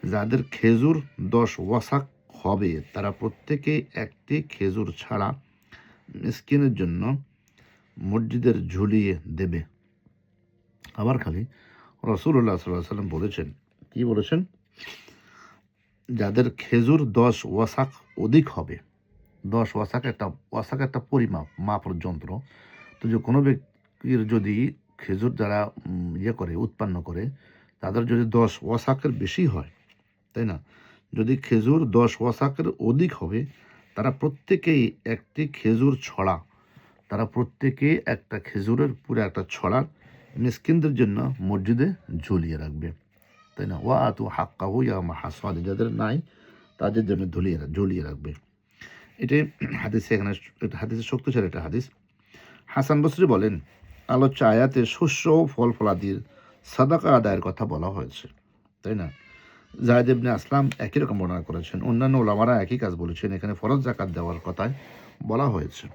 যাদের খেজুর 10 ওয়াসাক হবে তারা প্রত্যেকে একটি খেজুর ছাড়া মিসকিনের জন্য মসজিদের ঝুলিয়ে দেবে। আবার খালি রাসূলুল্লাহ সাল্লাল্লাহু আলাইহি ওয়াসাল্লাম বলেছেন, কি বলেছেন? যাদের খেজুর 10 ওয়াসাক অধিক হবে। 10 ওয়াসাক একটা পরিমাপ, মাপের যন্ত্র। তো যে কোনো ব্যক্তির যদি খেজুর যারা উৎপন্ন করে, তাদের যদি 10 ওয়াসাকের বেশি হয়, তাই না? যদি খেজুর 10 ওয়াসাকের অধিক হবে, তারা প্রত্যেকেই একটি খেজুর ছড়া, তারা প্রত্যেকেই একটা খেজুরের পুরো একটা ছড়া মিসকিনদের জন্য মসজিদে ঝুলিয়ে রাখবে, তাই না? ওয়া আতু হাক্কাহু ইয়াওমা হাসাদি, যাদের নাই তাদের জন্য ঝুলিয়ে রাখবে। এটাই হাদিসে, এখানে হাদিসের শক্তিশালী একটা হাদিস। হাসান বসরি বলেন, আলোচ্য আয়াতে শস্য ও ফল ফলাদির সাদাকা আদায়ের কথা বলা হয়েছে, তাই না? যায়েদ ইবনে আসলাম একই রকম বর্ণনা করেছেন, অন্যান্য ওলামারা একই কাজ বলেছেন। এখানে ফরজ যাকাত দেওয়ার কথাই বলা হয়েছে।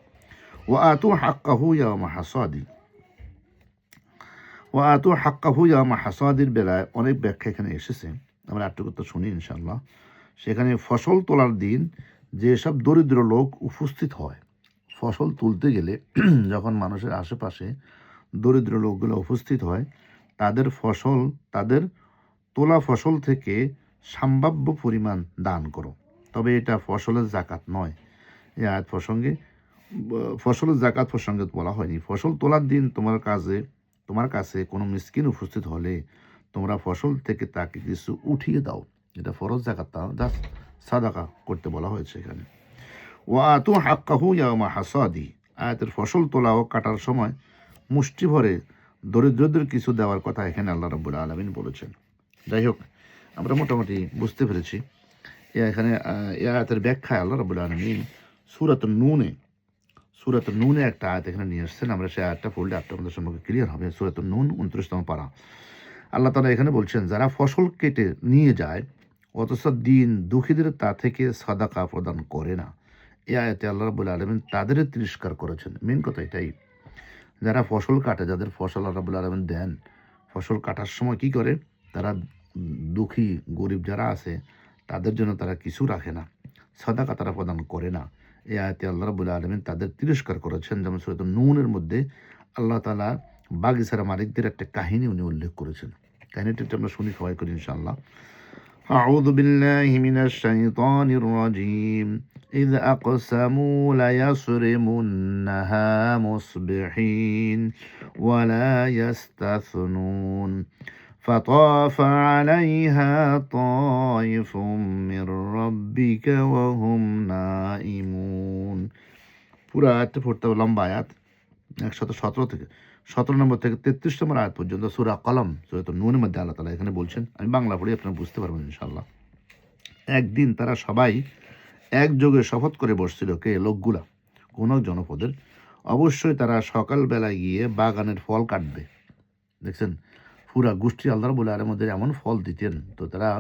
ওয়া আতু হাক্কাহু ইয়াওমা হাসাদি, ওয়া আতু হাক্কাহু ইয়াওমা হাসাদির বেলায় অনেক ব্যাখ্যা এখানে এসেছে, আমরা একটু তো শুনি ইনশাআল্লাহ। সেখানে ফসল তোলার দিন যেসব দরিদ্র লোক উপস্থিত হয়, ফসল তুলতে গেলে যখন মানুষের আশেপাশে দরিদ্র লোকগুলো উপস্থিত হয়, তাদের তোলা ফসল থেকে সম্ভাব্য পরিমাণ দান করো, তবে এটা ফসলের যাকাত নয়। এই আয়াত প্রসঙ্গে ফসলের যাকাত প্রসঙ্গে বলা হয়নি। ফসল তোলার দিন তোমার কাছে কোনো মিসকিন উপস্থিত হলে তোমরা ফসল থেকে তাকে কিছু উঠিয়ে দাও, এটা ফরজ যাকাত, জাস্ট সাদাকা করতে বলা হয়েছে এখানে। ওয়া আতু হাক্কাহু ইয়াওমা হাসাদি, আয়াতের ফসল তোলা ও কাটার সময় মুষ্টি ভরে দরিদ্রদের কিছু দেওয়ার কথা এখানে আল্লাহ রাব্বুল আলামিন বলেছেন। যাই হোক, আমরা মোটামুটি বুঝতে পেরেছি। এখানে এই আয়াতের ব্যাখ্যায় আল্লাহ রাব্বুল আলামিন সূরাতুন নুনে একটা আয়াত এখানে নিয়ে এসেছেন। আমরা সেই আয়াতটা পড়লে আপনাদের সম্পর্কে ক্লিয়ার হবে। সূরাতুন নুন 29তম পারা। আল্লাহ তাআলা এখানে বলছেন, যারা ফসল কেটে নিয়ে যায় অথচ দিন দুঃখীদের তা থেকে সাদাকা প্রদান করে না, এই আয়াতে আল্লাহ রাব্বুল আলামিন তাদের তিরস্কার করেছেন। মেন কথা এটাই, যারা ফসল কাটে, যাদের ফসল আল্লাহ রাব্বুল আলামিন দেন, ফসল কাটার সময় কি করে, তারা দুঃখী গরিব যারা আছে তাদের জন্য তারা কিছু রাখে না, সাদাকা তারা প্রদান করে না। এই আয়াতে আল্লাহ রাব্বুল আলামিন তাদের তিরস্কার করেছেন। যেমন সূরা নূনের মধ্যে আল্লাহ তাআলা বাগিচার মালিকদের একটা কাহিনী উনি উল্লেখ করেছেন। কাহিনীটা আমরা শুনি সবাই করি ইনশাআল্লাহ। أعوذ بالله من الشيطان الرجيم إذ أقسموا ليصرمنها مصبحين ولا يستثنون فطاف عليها طائف من ربك وهم نائمون। পুরো আয়াতটা পড়তে হবে, লম্বা আয়াত, 117 থেকে 17 নম্বর থেকে 33 নম্বর আয়াত পর্যন্ত সূরা কলম, সূরা নূনের মধ্যে আল্লাহ তাআলা এখানে বলছেন। আমি বাংলা পড়ি, আপনারা বুঝতে পারবেন ইনশাআল্লাহ। একদিন তারা সবাই একযোগে শপথ করে বসছিল, কে? লোকগুলা, কোন জনপদের। অবশ্যই তারা সকালবেলায় গিয়ে বাগানের ফল কাটবে। দেখছেন, পুরা গোষ্ঠী আল্লাহ রাব্বুল আলামিনের এমন ফল দিতেন, তো তারা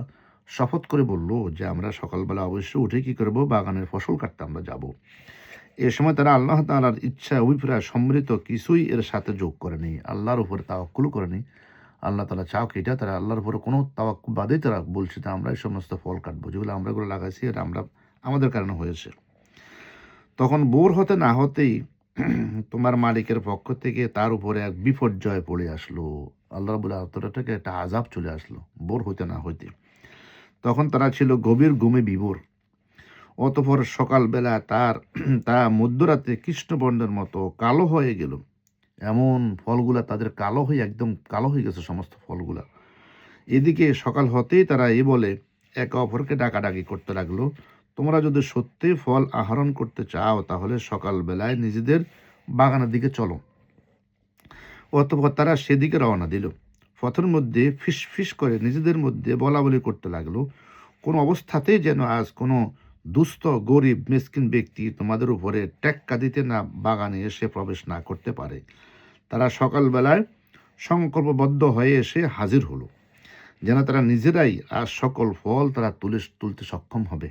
শপথ করে বলল যে আমরা সকালবেলা অবশ্যই উঠে কি করব, বাগানের ফসল কাটতে আমরা যাব। এ সময় তারা আল্লাহ তাআলার ইচ্ছা উইফরা সমৃদ্ধ কিছুই এর সাথে যোগ করেনি, আল্লাহর উপরে তাওয়াক্কুল করেনি। আল্লাহ তাআলা চাও কি এটা, তারা আল্লাহর উপরে কোনো তাওয়াক্কুল বাদেই তারা বলছে যে আমরা এই সমস্ত ফল কাটবো, যেগুলো আমরা এগুলো লাগাইছি, এটা আমরা আমাদের কারণে হয়েছে। তখন বোর হতে না হতেই তোমার মালিকের পক্ষ থেকে তার উপরে এক বিপর্যয় পড়ে আসলো। আল্লাহ রাব্বুল আলামিন থেকে একটা আযাব চলে আসলো বোর হতে না হইতে। তখন তারা ছিল গভীর ঘুমে বিভোর। অতঃপর সকালবেলা তা মধ্যরাতে কৃষ্ণবর্ণের মতো কালো হয়ে গেল। এমন ফলগুলা তাদের কালো হয়ে একদম কালো হয়ে গেছে সমস্ত ফলগুলা। এদিকে সকাল হতেই তারা এই বলে একে অপরকে ডাকাডাকি করতে লাগলো, তোমরা যদি সত্যি ফল আহরণ করতে চাও তাহলে সকালবেলায় নিজেদের বাগানের দিকে চলো। অতঃপর তারা সেদিকে রওনা দিল। পথের মধ্যে ফিস ফিস করে নিজেদের মধ্যে বলা বলি করতে লাগলো, কোনো অবস্থাতেই যেন আজ কোনো দুস্থ গরিব মিসকিন ব্যক্তি তোমাদের উপরে টেক্কা দিতে না বাগানে এসে প্রবেশ না করতে পারে। তারা সকালবেলায় সংকল্পবদ্ধ হয়ে এসে হাজির হলো, যেন তারা নিজেরাই আজ সকল ফল তারা তুলতে সক্ষম হবে।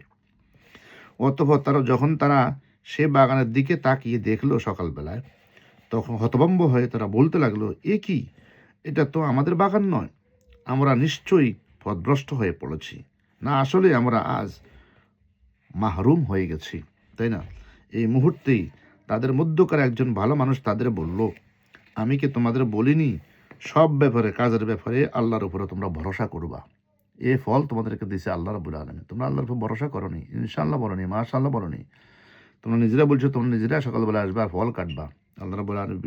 অতঃপর যখন তারা সে বাগানের দিকে তাকিয়ে দেখলো সকালবেলায়, তখন হতভম্ব হয়ে তারা বলতে লাগলো, এ কি, এটা তো আমাদের বাগান নয়, আমরা নিশ্চয়ই পথভ্রষ্ট হয়ে পড়েছি, না আসলে আমরা আজ মাহরুম হয়ে গেছি, তাই না? এই মুহূর্তেই তাদের মধ্যকার একজন ভালো মানুষ তাদের বলল, আমি কি তোমাদের বলিনি সব ব্যাপারে, কাজের ব্যাপারে আল্লাহর উপরে তোমরা ভরসা করবা? এ ফল তোমাদেরকে দিয়েছে আল্লাহ রাব্বুল আলামিন, তোমরা আল্লাহর উপর ভরসা করনি, ইনশাআল্লাহ বলনি, মাশাআল্লাহ বলনি। তোমরা নিজেরা বলছো তোমরা নিজেরা সকালবেলা আসবে আর ফল কাটবা, আল্লাহ রাব্বুল আলামিন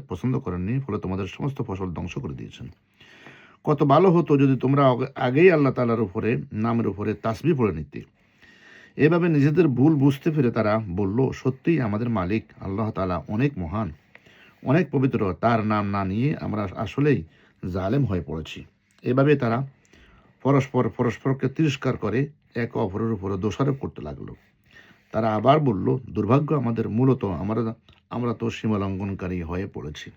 পছন্দ করেননি, ফলে তোমাদের সমস্ত ফসল ধ্বংস করে দিয়েছেন। কত ভালো হতো যদি তোমরা আগেই আল্লাহ তাআলার উপরে নামের উপরে তাসবিহ পড়ে নিতে। এভাবে নিজেদের ভুল বুঝতে পেরে তারা বলল, সত্যিই আমাদের মালিক আল্লাহ তাআলা অনেক মহান, অনেক পবিত্র, তার নাম না নিয়ে আমরা আসলেই জালেম হয়ে পড়েছি। এভাবে তারা পরস্পরকে তিরস্কার করে একে অপরের উপরে দোষারোপ করতে লাগলো। তারা আবার বলল, দুর্ভাগ্য আমাদের, মূলত আমরা তো সীমালঙ্ঘনকারী হয়ে পড়েছি।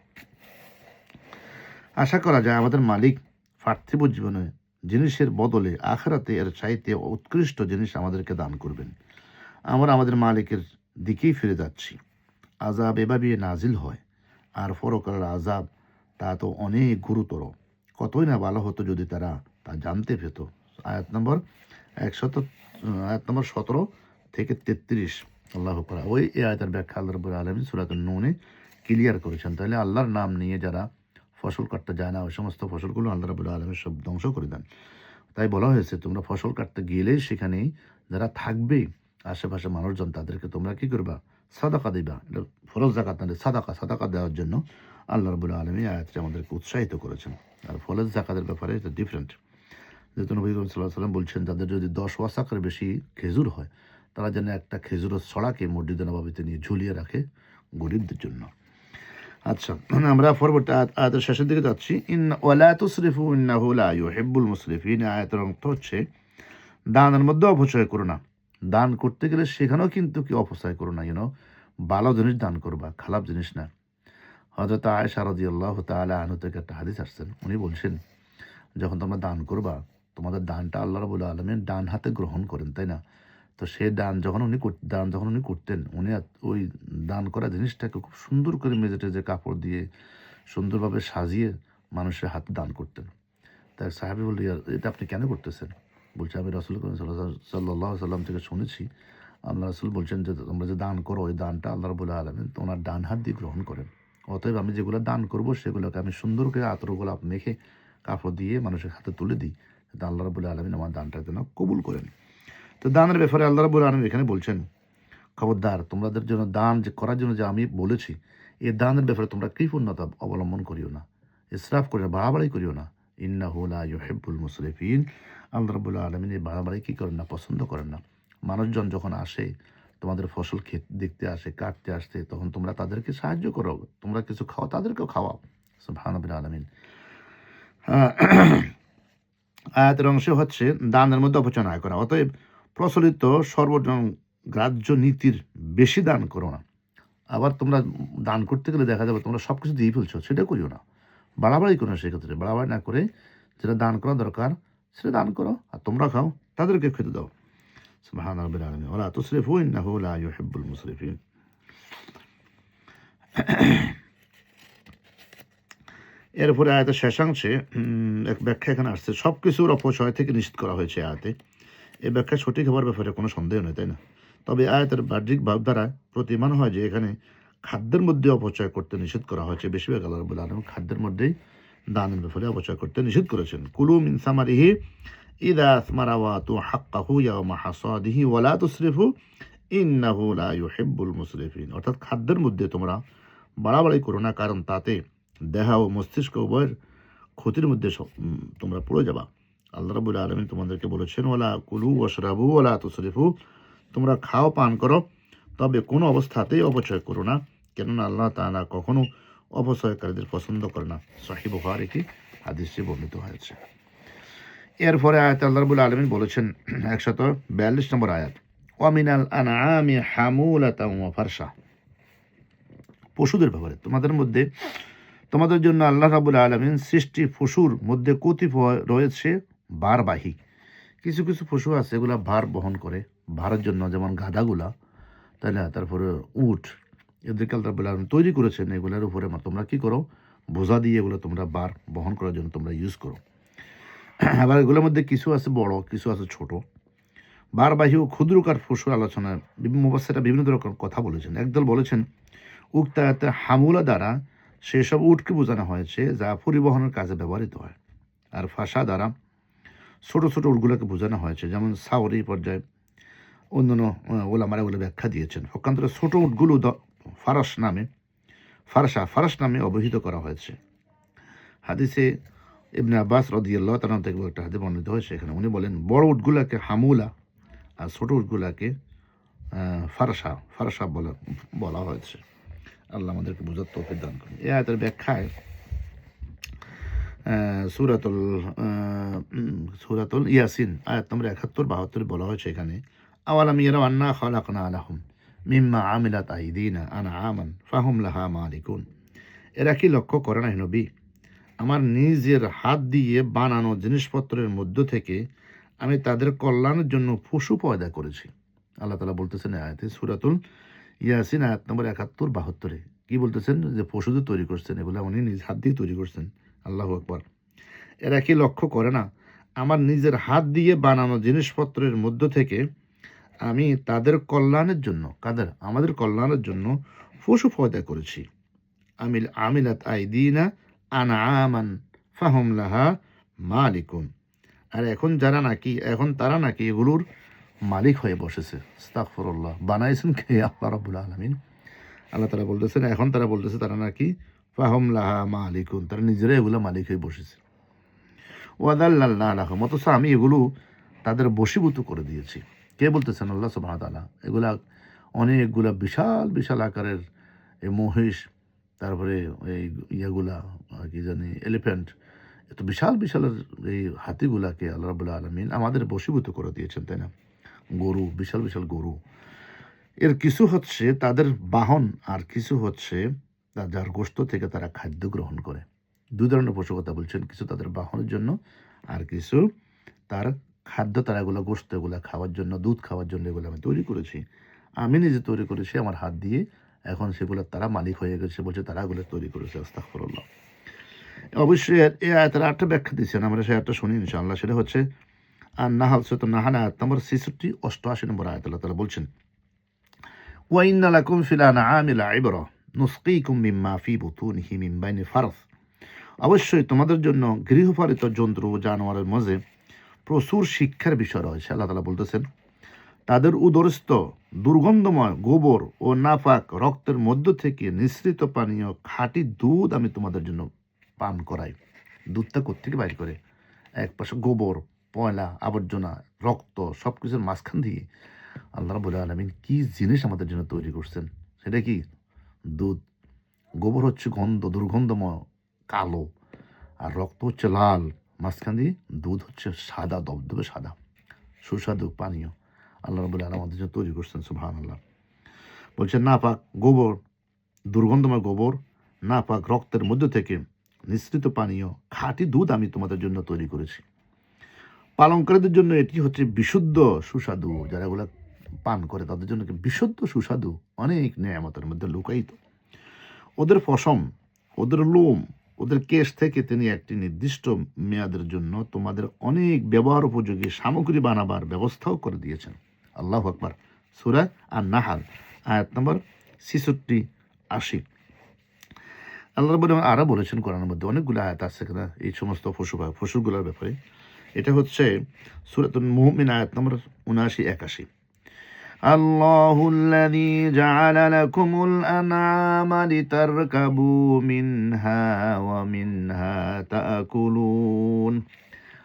আশা করা যায় আমাদের মালিক পার্থিব জীবনে জিনিসের বদলে আখিরাতে এর চাইতে উৎকৃষ্ট জিনিস আমাদেরকে দান করবেন। আমরা আমাদের মালিকের দিকেই ফিরে যাচ্ছি। আযাব এভাবে নাজিল হয়, আর পরকালের আযাব তা তো অনেক গুরুতর। কতই না ভালো হতো যদি তারা তা জানতে পেত। আয়াত নম্বর 17 থেকে 33 আল্লাহ পাক ওই আয়াতের ব্যাখ্যা আল্লাহ রাব্বুল আলামিন সূরাতুন নূনে ক্লিয়ার করেছেন। তাহলে আল্লাহর নাম নিয়ে যারা ফসল কাটতে যায় না, ওই সমস্ত ফসলগুলো আল্লাহ রাব্বুল আলামিন সব ধ্বংস করে দেন। তাই বলা হয়েছে, তোমরা ফসল কাটতে গেলেই সেখানেই যারা থাকবে আশেপাশে মানুষজন, তাদেরকে তোমরা কি করবা, সাদাকা দিবা। এটা ফরজ যাকাত না, সাদাকা দেওয়ার জন্য আল্লাহ রাব্বুল আলামিন আয়াতটি আমাদেরকে উৎসাহিত করেছেন। আর ফলের যাকাতের ব্যাপারে এটা ডিফারেন্ট। যেহেতু নবী সাল্লাল্লাহু আলাইহি ওয়াসাল্লাম বলছেন, যাদের যদি 10 ওয়াসাকের বেশি খেজুর হয় তারা যেন একটা খেজুরের ছড়াকে মসজিদে নববীতে নিয়ে ঝুলিয়ে রাখে গরিবদের জন্য। আচ্ছা, আমরা পরবর্তী আয়াতের শেষের দিকে যাচ্ছি। ওয়ালা তুসরিফু ইন্নাহু লা ইউহিব্বুল মুসরিফিন। আয়াতের অর্থ হচ্ছে দানের মধ্যে অপচয় করো না। দান করতে গেলে সেখানেও কিন্তু কি অপচয় করো না, ভালো জিনিস দান করবা, খারাপ জিনিস না। হযরত আয়েশা রাদিয়াল্লাহু তাআলা আনহা থেকে একটা হাদিস আসছেন, উনি বলছেন যখন তোমরা দান করবা, তোমাদের দানটা আল্লাহ রাব্বুল আলামিন ডান হাতে গ্রহণ করেন, তাই না? তো সেই দান যখন উনি করতেন, উনি ওই দান করা জিনিসটাকে খুব সুন্দর করে মেজে টেজে কাপড় দিয়ে সুন্দরভাবে সাজিয়ে মানুষের হাতে দান করতেন। তাই সাহাবী বলল, এটা আপনি কেন করতেছেন? বলছে, আমি রাসূল সাল্লাল্লাহু আলাইহি সাল্লাম থেকে শুনেছি, আল্লাহ রাসূল বলছেন যে তোমরা যে দান করো, ওই দানটা আল্লাহ রাব্বুল আলামিন ওনার ডান হাত দিয়ে গ্রহণ করেন। অতএব আমি যেগুলো দান করব সেগুলোকে আমি সুন্দর করে আতর গোলাপ মেখে কাপড় দিয়ে মানুষের হাতে তুলে দিই, যাতে আল্লাহ রাব্বুল আলামিন আমার দানটা যেন কবুল করেন। তো দানের ব্যাপারে আল্লাহ রাব্বুল আলামিন এখানে বলছেন, খবরদার তোমাদের জন্য দান যে করার জন্য যে আমি বলেছি, এই দানের ব্যাপারে তোমরা কৃপণতা অবলম্বন করিও না, ইসরাফ করিও না, বাড়াবাড়ি করিও না। ইন্নাহু লা ইউহিব্বুল মুসরিফিন। আল্লাহ রাব্বুল আলামিন এই বাড়াবাড়ি কি করেন না, পছন্দ করেন না। মানুষজন যখন আসে তোমাদের ফসল ক্ষেত দেখতে আসে, কাটতে আসতে, তখন তোমরা তাদেরকে সাহায্য করো, তোমরা কিছু খাও, তাদেরকেও খাওয়াও। সুবহানাল্লাহিল আলামিন। আয়াতের অংশ হচ্ছে দানের মধ্যে অপচয় না করা। অতএব প্রচলিত সর্বজন গ্রাহ্য নীতির বেশি দান করো না। আবার তোমরা দান করতে গেলে দেখা যাবে তোমরা সব কিছু দিয়ে ফেলছো, সেটা করিও না। বাড়াবাড়ি করো না, সেক্ষেত্রে বাড়াবাড়ি না করে যেটা দান করা দরকার সেটা দান করো, আর তোমরা খাও, তাদেরকে খেতে দাও। সুবহান রাব্বিল আলামিন। ওয়ালা তুসরিফু ইন্নাহু লা ইউহিব্বুল মুসরিফিন। এরপরে আয়াতের শেষাংশে এক ব্যাখ্যা এখানে আসছে, সব কিছুর অপচয় থেকে নিষেধ করা হয়েছে আয়াতে। এই ব্যাখ্যা সঠিক হওয়ার ব্যাপারে কোনো সন্দেহ নেই, তাই না? তবে আয়াতের বাহ্যিক ভাব দ্বারা প্রতিমান হয় যে এখানে খাদ্যের মধ্যে অপচয় করতে নিষেধ করা হয়েছে। বেশিরভাগ আল্লাহ রাব্বুল আলামিন খাদ্যের মধ্যেই দানের ব্যাপারে অপচয় করতে নিষেধ করেছেন। কুলু মিন সামারিহি ইযা আসমারা ওয়া আতু হাক্কাহু ইয়াওমা হাসাদিহি ওয়া লা তুসরিফু ইন্নাহু লা ইউহিব্বুল মুসরিফিন। অর্থাৎ খাদ্যের মধ্যে তোমরা বাড়াবাড়ি করো না, কারণ তাতে দেহ ও মস্তিষ্ক উভয়ের ক্ষতির মধ্যে তোমরা পড়ে যাবা। আল্লাহ রাব্বুল আলামিন তোমাদেরকে বলেছেন, ওয়ালা কুলু ওয়াশরাবু ওয়ালা তুসরিফু, তোমরা খাও, পান করো, তবে কোনো অবস্থাতেই অপচয় করো না, কেননা আল্লাহ তাআলা কখনো অপচয়কারীদের পছন্দ করে না। সহিহ বুখারীতে হাদিসটি বর্ণিত হয়েছে। এরপরে আয়াতে আল্লাহ রাব্বুল আলামিন বলেছেন 142 নম্বর আয়াত, ওয়া মিনাল আনআমি হামুলাতাও ওয়া ফারশা। পশুদের ব্যাপারে তোমাদের জন্য আল্লাহ রাব্বুল আলামিন সৃষ্টি পশুর মধ্যে কতিপয় রয়েছে ভারবাহী। কিছু কিছু পশু আছে এগুলা ভার বহন করে, ভারের জন্য, যেমন গাধাগুলা, তাই না? তারপরে উট, এদেরকে আল্লাহ রাব্বুল আলামিন তৈরি করেছেন, এগুলোর উপরে তোমরা কি করো, বোঝা দিয়ে এগুলো তোমরা ভার বহন করার জন্য তোমরা ইউজ করো। আবার এগুলোর মধ্যে কিছু আছে বড়, কিছু আছে ছোট। ভারবাহী ও ক্ষুদ্রকার পশুর আলোচনায় মুফাসসিররা বিভিন্ন রকম কথা বলেছেন। একদল বলেছেন উক্ত আয়াতে হামুলা দ্বারা সেসব উটকে বোঝানো হয়েছে যা পরিবহনের কাজে ব্যবহৃত হয়, আর ফাঁসা দ্বারা ছোট ছোট উটগুলোকে বোঝানো হয়েছে, যেমন সাওরি পর্যায়ে অন্যান্য ওলামারা এগুলো ব্যাখ্যা দিয়েছেন। পক্ষান্তরে ছোট উটগুলো ফারাস নামে অবহিত করা হয়েছে। হাদিসে ইবনে আব্বাস রাদিয়াল্লাহু তাআলা থেকে একটা হাদিস বর্ণিত হয়েছে, এখানে উনি বলেন বড় উটগুলাকে হামুলা আর ছোট উটগুলাকে ফারাসা বলা হয়েছে। আল্লাহ আমাদেরকে বোঝার তৌফিক দান করুন। এই আয়াতের ব্যাখ্যায় সূরাতুল ইয়াসিন আয়াত নম্বর 71-72 বলা হয়েছে, এখানে আওয়ালাম ইয়ারাউ আন্না খালাকনা লাহুম মিম্মা আমিলাত আইদিনা আনআমান ফাহুম লাহা মালিকুন। এরা কি লক্ষ্য করে না হে নবী, আমার নিজের হাত দিয়ে বানানো জিনিসপত্রের মধ্য থেকে আমি তাদের কল্যাণের জন্য পশু পয়দা করেছি। আল্লাহ তাআলা বলতেছেন আয়াতে, সূরাতুল ইয়াসিন আয়াত নম্বর 71-72 কি বলতেছেন, যে পশুদের তৈরি করছেন, এগুলো উনি নিজ হাত দিয়ে তৈরি করছেন। আল্লাহু আকবার। এরা কি লক্ষ্য করে না আমার নিজের হাত দিয়ে বানানো জিনিসপত্রের মধ্য থেকে আমি তাদের কল্যাণের জন্য, আমাদের কল্যাণের জন্য পশু পয়দা করেছি। আমিলাত আইদিনা আনআমান ফাহুম লাহা মালিকুন। আর এখন তারা নাকি এগুলোর মালিক হয়ে বসেছে। আস্তাগফিরুল্লাহ। বানাইছেন কে? আল্লাহ রাব্বুল আলামিন। আল্লাহ তাআলা বলতেছেন, এখন তারা বলতেছে তারা নাকি ফাহুম লাহা মালিকুন, তারা নিজেরাই এগুলো মালিক হয়ে বসেছে। ওয়াদাল্লালনা লাহুম, অথচ আমি এগুলো তাদের বশীভূত করে দিয়েছি। কে বলতেছেন? আল্লাহ সুবহানাহু ওয়া তাআলা। এগুলা অনেকগুলা বিশাল বিশাল আকারের এই মহিষ, তারপরে এই ইয়েগুলা কি জানি এলিফ্যান্ট, এত বিশাল বিশালের এই হাতিগুলাকে আল্লাহ রাব্বুল আলামিন আমাদের বশীভূত করে দিয়েছেন, তাই না? গরু, বিশাল বিশাল গরু, এর কিছু হচ্ছে তাদের বাহন, আর কিছু হচ্ছে যার গোশত থেকে তারা খাদ্য গ্রহণ করে। দুই ধরনের পশু কথা বলছেন, কিছু তাদের বাহনের জন্য, আর কিছু তার খাদ্য, তারা এগুলো গোশত এগুলা খাওয়ার জন্য, দুধ খাওয়ার জন্য এগুলো আমি তৈরি করেছি। আমি নিজে তৈরি করেছি আমার হাত দিয়ে, এখন সেগুলো তারা মালিক হয়ে গেছে, বলছে তারা এগুলো তৈরি করেছে। আস্তাগফিরুল্লাহ। অবশ্যই এই আয়াতের আরেকটা ব্যাখ্যা দিচ্ছেন, আমরা সেই আয়াতটা শুনি ইনশাআল্লাহ। সেটা হচ্ছে আর নাহাল, সূরা নাহাল আয়াত নম্বর 66 88 নম্বর আয়াত। আল্লাহ তাআলা বলছেন, ওয়া ইন্না লাকুম ফিল আনআমি লাইবরা নুসকিকুম মিম্মা ফি বুতুনিহি মিন বাইনি ফারস। অবশ্যই তোমাদের জন্য গৃহপালিত জন্তু ও জানোয়ারের মাঝে প্রচুর শিক্ষার বিষয় রয়েছে। আল্লাহ তাআলা বলতেছেন, তাদের উদরস্থ দুর্গন্ধময় গোবর ও নাপাক রক্তের মধ্য থেকে নিঃসৃত পানীয় খাঁটি দুধ আমি তোমাদের জন্য পান করাই। দুধটা কোত্থেকে বাইর করে? এক পাশে গোবর, ময়লা, আবর্জনা, রক্ত, সব কিছুর মাঝখান দিয়ে আল্লাহ রাব্বুল আলামিন কি জিনিস আমাদের জন্য তৈরি করছেন, সেটা কি? দুধ। গোবর হচ্ছে গন্ধ, দুর্গন্ধময় কালো, আর রক্ত হচ্ছে লাল, মাঝখান দিয়ে দুধ হচ্ছে সাদা, দবদবে সাদা, সুস্বাদু পানীয় আল্লাহ রাব্বুল আলামিন আমাদের জন্য তৈরি করছেন। সুবহানাল্লাহ। বলছেন নাপাক গোবর, দুর্গন্ধময় গোবর, নাপাক রক্তের মধ্য থেকে নিঃসৃত পানীয় খাঁটি দুধ আমি তোমাদের জন্য তৈরি করেছি। পালনকারীদের জন্য এটি হচ্ছে বিশুদ্ধ সুস্বাদু, যারা এগুলো পান করে তাদের জন্য বিশুদ্ধ সুস্বাদু অনেক নেয়ামতের মধ্যে লুকায়িত। ওদের পশম, ওদের লোম, ওদের কেশ থেকে তিনি একটি নির্দিষ্ট মেয়াদের জন্য তোমাদের অনেক ব্যবহার উপযোগী সামগ্রী বানাবার ব্যবস্থাও করে দিয়েছেন। আল্লাহু আকবার। সূরা আন-নাহাল আয়াত নম্বর 66 80। আল্লাহ রাব্বুল আলামিন আরো বলেছেন কোরআনের মধ্যে অনেকগুলো আয়াত আছে কিনা এই সমস্ত পশুগুলোর ব্যাপারে। এটা হচ্ছে সূরাতুল মুমিন আয়াত নম্বর ৭৯ ৮১। আল্লাহুল্লাযী জাআলা লাকুমুল আনআমা লিতারকাবু মিনহা ওয়া মিনহা তাআকুলুন।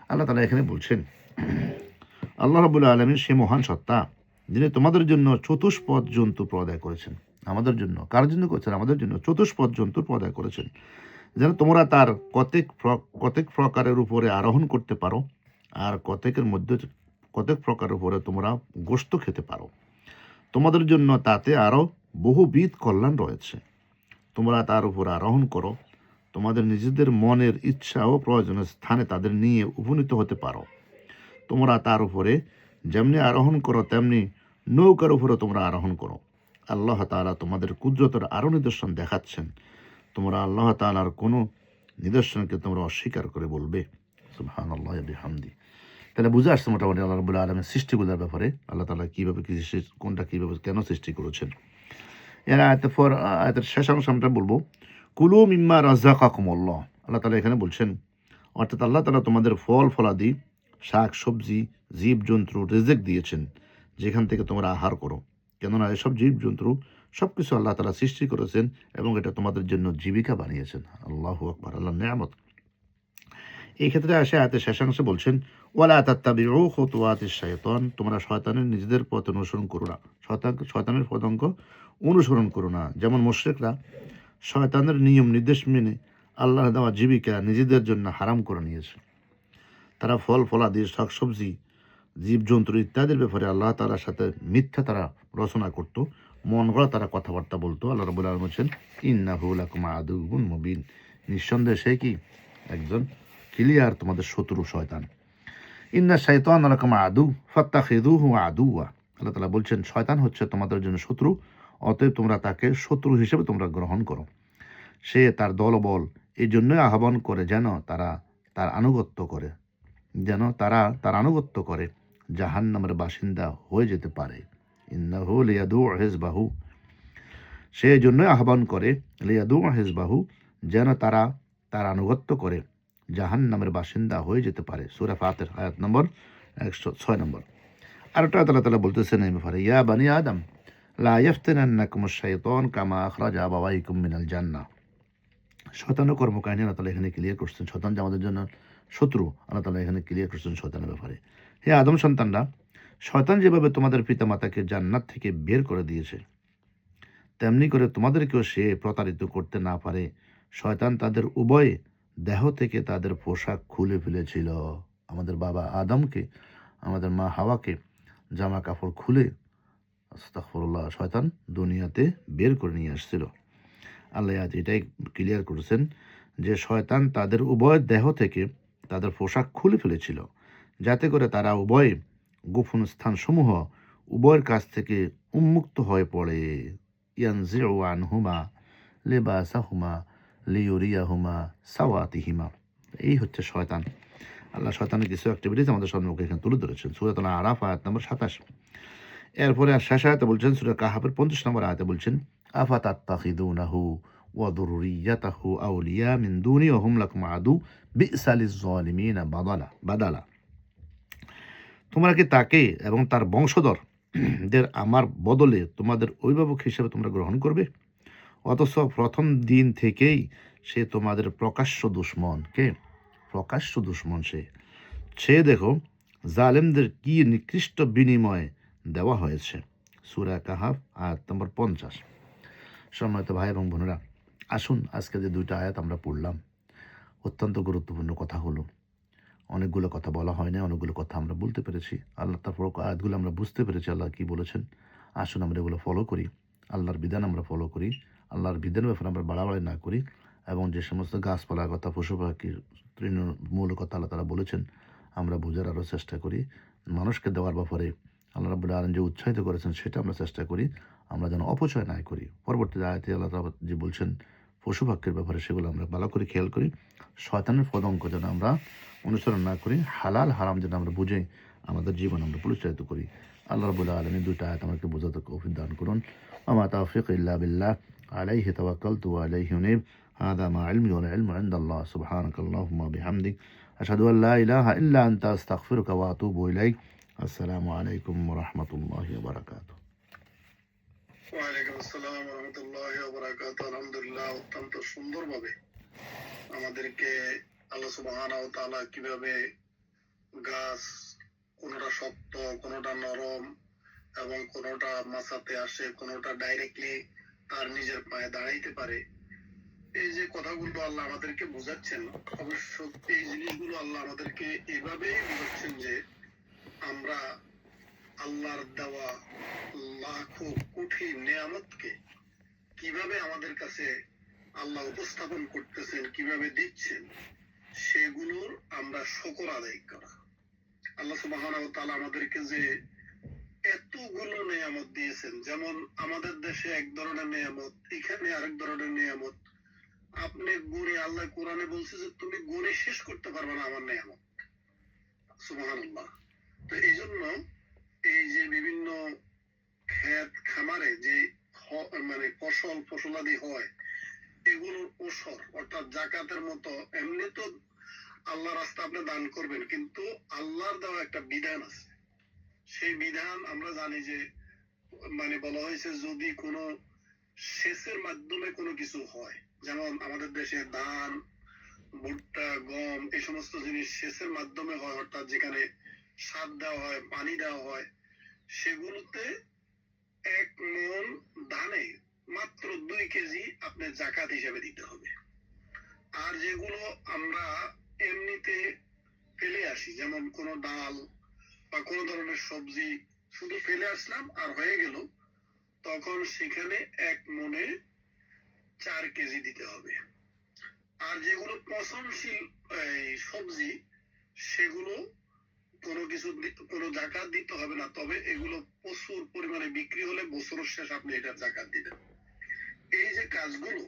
আল্লাহ তাআলা এখানে বলছেন, আল্লাহ রাব্বুল আলামিন সে মহান সত্তা যিনি তোমাদের জন্য চতুষ্পদ জন্তু প্রদায় করেছেন। আমাদের জন্য, কার জন্য করেছেন? আমাদের জন্য চতুষ্পদ জন্তু প্রদায় করেছেন, যেন তোমরা তার কতেক প্রকারের উপরে আরোহণ করতে পারো, আর কতেক প্রকারের উপরে তোমরা গোশত খেতে পারো। তোমাদের জন্য তাতে আরও বহুবিধ কল্যাণ রয়েছে। তোমরা তার উপর আরোহণ করো, তোমাদের নিজেদের মনের ইচ্ছা ও প্রয়োজনের স্থানে তাদের নিয়ে উপনীত হতে পারো। তোমরা তার উপরে যেমনি আরোহণ করো তেমনি নৌকার উপরে তোমরা আরোহণ করো। আল্লাহ তাআলা তোমাদের কুদরতের আরও নিদর্শন দেখাচ্ছেন, তোমরা আল্লাহ তাআলার কোনো নিদর্শনকে তোমরা অস্বীকার করে বলবে। সুবহানাল্লাহি ওয়া বিহামদি। তাহলে বুঝে আসছে মোটামুটি আল্লাহ রাব্বুল আলামিন সৃষ্টিগুলোর ব্যাপারে, আল্লাহ তাআলা কীভাবে কোনটা কীভাবে কেন সৃষ্টি করেছেন। এর আয়াতের শেষ অংশ আমরা বলবো, কুলু মিম্মা রাযাকাকুমুল্লাহ। আল্লাহ তাআলা এখানে বলছেন, অর্থাৎ আল্লাহ তাআলা তোমাদের ফল ফলাদি, শাক সবজি, জীবজন্তু রিজিক দিয়েছেন, যেখান থেকে তোমরা আহার করো। কেননা এসব জীবজন্তু সব কিছু আল্লাহ তাআলা সৃষ্টি করেছেন এবং এটা তোমাদের জন্য জীবিকা বানিয়েছেন। আল্লাহু আকবার। আল্লাহর নেয়ামত। এই ক্ষেত্রে আসে আয়াতের শেষাংশে বলছেন, ওয়ালা তাত্তাবিউ খুতুওয়াতিশ শাইতান, তোমরা শয়তানের নিজেদের পথ অনুসরণ করো না, শয়তানের পদাঙ্ক অনুসরণ করো না। যেমন মুশরিকরা শয়তানের নিয়ম নির্দেশ মেনে আল্লাহর দেওয়া জীবিকা নিজেদের জন্য হারাম করে নিয়েছে। তারা ফল ফলাদি, শাকসবজি, জীবজন্তু ইত্যাদির ব্যাপারে আল্লাহ তাআলার সাথে মিথ্যা তারা রচনা করত, মন গড়া তারা কথাবার্তা বলতো। আল্লাহ রাব্বুল আলামিন বলছেন, ইন্নাহু লাকুম আদুউন মুবিন, নিঃসন্দেহে সে কি একজন ক্লিয়ার তোমাদের শত্রু শয়তান। ইন্না শাইতানা লাকুম আদু ফাত্তাখিযুহু আদুওয়া। আল্লাহ তাআলা বলছেন শয়তান হচ্ছে তোমাদের জন্য শত্রু, অতএব তোমরা তাকে শত্রু হিসেবে তোমরা গ্রহণ করো। সে তার দলবল এই জন্যই আহ্বান করে যেন তারা তার আনুগত্য করে জাহান্নামের বাসিন্দা হয়ে যেতে পারে। ইন্নাহু লিয়াদু হিজবাহু, সে জন্যই আহ্বান করে লিয়াদু হিজবাহু, যেন তারা তার আনুগত্য করে জাহান্নামের বাসিন্দা হয়ে যেতে পারে। সূরা ফাতির আয়াত নম্বর 106 নম্বর। আরেকটা আল্লাহ তাআলা বলতেছেন এই ব্যাপারে, ইয়া বানি আদম লা ইয়াফতিনান্নাকুমুশ শাইতান কামা আখরাজা আবাওয়াইকুম মিনাল জান্নাহ। শয়তানের কর্মকাহিনী আল্লাহ তাআলা এখানে ক্লিয়ার করছেন। শয়তান যে আমাদের জন্য শত্রু, আল্লাহ তাআলা এখানে ক্লিয়ার করছেন শয়তানের ব্যাপারে। হে আদম সন্তানরা, শয়তান যেভাবে তোমাদের পিতামাতাকে জান্নাত থেকে বের করে দিয়েছে, তেমনি করে তোমাদেরকেও সে প্রতারিত করতে না পারে। শয়তান তাদের উভয় দেহ থেকে তাদের পোশাক খুলে ফেলেছিল। আমাদের বাবা আদমকে, আমাদের মা হাওয়াকে জামা কাপড় খুলে আস্তাগফিরুল্লাহ শয়তান দুনিয়াতে বের করে নিয়ে আসছিল। আল্লাহ আজ এটাই ক্লিয়ার করেছেন যে শয়তান তাদের উভয় দেহ থেকে তাদের পোশাক খুলে ফেলেছিল, যাতে করে তারা উভয় গোপন স্থানসমূহ উভয়ের কাছ থেকে উন্মুক্ত হয়ে পড়ে। ইয়ানজিউ আনহুমা লিবাসাহুমা লিউরিয়াহুমা সাওয়াতিহিমা। এই হচ্ছে শয়তান। আল্লাহ শয়তানের কিছু অ্যাক্টিভিটিস আমাদের সম্মুখে এখানে তুলে ধরেছেন। সূরা আরাফ আয়াত নম্বর 27। এরপরে আর শেষ আয়াতে বলছেন, সূরা কাহাফের 50 নম্বর আয়াতে বলছেন, আফাতাত্তাখিযুনাহু ওয়া যুররিয়াতাহু আউলিয়া মিন দুনি ওয়া হুম লাকুম আদু বি'সা লিয-যালিমিনা বাদালা। তোমরা কি তাকে এবং তার বংশধরদের আমার বদলে তোমাদের অভিভাবক হিসেবে তোমরা গ্রহণ করবে? অথচ প্রথম দিন থেকেই সে তোমাদের প্রকাশ্য দুশমন। কে? প্রকাশ্য দুশমন সে দেখো জালেমদের কি নিকৃষ্ট বিনিময় দেওয়া হয়েছে। সূরা কাহাফ আয়াত নম্বর 50। সম্মানিত ভাই এবং বোনেরা, আসুন আজকে যে দুইটা আয়াত আমরা পড়লাম, অত্যন্ত গুরুত্বপূর্ণ কথা হলো। অনেকগুলো কথা বলা হয় না, অনেকগুলো কথা আমরা বলতে পেরেছি। আল্লাহ তারপর আয়াতগুলো আমরা বুঝতে পেরেছি আল্লাহ কি বলেছেন। আসুন আমরা এগুলো ফলো করি, আল্লাহর বিধান আমরা ফলো করি, আল্লাহর বিধানের ব্যাপারে আমরা বাড়াবাড়ি না করি, এবং যে সমস্ত গাছপালার কথা, পশু পাখির তৃণমূল কথা আল্লাহ তারা বলেছেন আমরা বোঝার আরও চেষ্টা করি। মানুষকে দেওয়ার ব্যাপারে আল্লাহ রাব্বুল আলামিন যে উৎসাহিত করেছেন সেটা আমরা চেষ্টা করি, আমরা যেন অপচয় না করি। পরবর্তী আয়াতে আল্লাহ তাআলা যে বলছেন পশু পাখির ব্যাপারে সেগুলো আমরা ভালো করে খেয়াল করি। শয়তানের পদঙ্ক যেন আমরা অনুসরণ না করি, হালাল হারাম যেন আমরা বুঝে আমাদের জীবন আমরা পরিচালিত করি। আল্লাহ রাব্বুল আলামিন দুইটা আয়াত আমাকে বোঝাতে তৌফিক দান করুন। ওয়া তাওফিক ইল্লা বিল্লাহ আলাইহি তাওয়াক্কালতু ওয়া আলাইহি উনীব। হাদা মা ইলমি ওয়াল ইলমু ইনদাল্লাহ। সুবহানাকাল্লাহুম্মা বিহামদিক আশহাদু আল লা ইলাহা ইল্লা আনতা আস্তাগফিরুকা ওয়া আতুবু ইলাইক। আসসালামু আলাইকুম ওয়া রাহমাতুল্লাহি ওয়া বারাকাতুহু। ওয়ালাইকুম আসসালাম ওয়া রাহমাতুল্লাহি ওয়া বারাকাতুহু। আলহামদুলিল্লাহ, অত্যন্ত সুন্দরভাবে আমাদেরকে আল্লাহ সুবহানাহু ওয়া তাআলা কিভাবে গাছ কোনটা শক্ত, কোনটা নরম এবং কোনটা মাছাতে আসে, কোনটা ডাইরেক্টলি তার নিজের পায়ে দাঁড়াইতে পারে, এই যে কথাগুলো আল্লাহ আমাদেরকে বোঝাচ্ছেন, অবশ্য এই জিনিসগুলো আল্লাহ আমাদেরকে এভাবেই বোঝাচ্ছেন যে আমরা আল্লাহর দেওয়া লাখো কোটি নেয়ামতকে কিভাবে আমাদের কাছে আল্লাহ উপস্থাপন করতেছেন, কিভাবে দিচ্ছেন, সেগুলোর আমরা শুকর আদায় করা। আল্লাহ সুবহানাহু ওয়া তাআলা আমাদেরকে যে এতগুলো নেয়ামত দিয়েছেন, যেমন আমাদের দেশে এক ধরনের নেয়ামত, এখানে আরেক ধরনের নেয়ামত। আপনি গুণে, আল্লাহ কোরআনে বলছে যে তুমি গুণে শেষ করতে পারবে না আমার নেয়ামত। সুবহানাল্লাহ। তো এই জন্য এই যে বিভিন্ন ক্ষেত খামারে যে মানে ফসলাদি হয়, এগুলোর ওসর অর্থাৎ জাকাতের মতো, এমনি তো আল্লাহ রাস্তা আপনি দান করবেন, কিন্তু আল্লাহর দেওয়া একটা বিধান আছে। সেই বিধান আমরা জানি যে মানে বলা হয়েছে যদি কোনো সেচের মাধ্যমে কোনো কিছু হয়, যেমন আমাদের দেশে ধান, ভুট্টা, গম, এই সমস্ত জিনিস সেচের মাধ্যমে হয়, অর্থাৎ যেখানে সার দেওয়া হয়, পানি দেওয়া হয়, সেগুলোতে 1 মণ ধানে মাত্র 2 কেজি আপনি জাকাত হিসেবে দিতে হবে। আর যেগুলো আমরা এমনিতে ফেলে আসি, যেমন কোনো ডাল বা কোনো ধরনের সবজি শুধু ফেলে আসলাম আর হয়ে গেল, তখন সেখানে 1 মণে 4 কেজি দিতে হবে। আর যেগুলো পচনশীল সবজি, সেগুলো কোনো জাকাত দিতে হবে না, তবে এগুলো প্রচুর পরিমাণে বিক্রি হলে বছরের শেষ আপনি এটার জাকাত দিবেন। এই যে কাজগুলো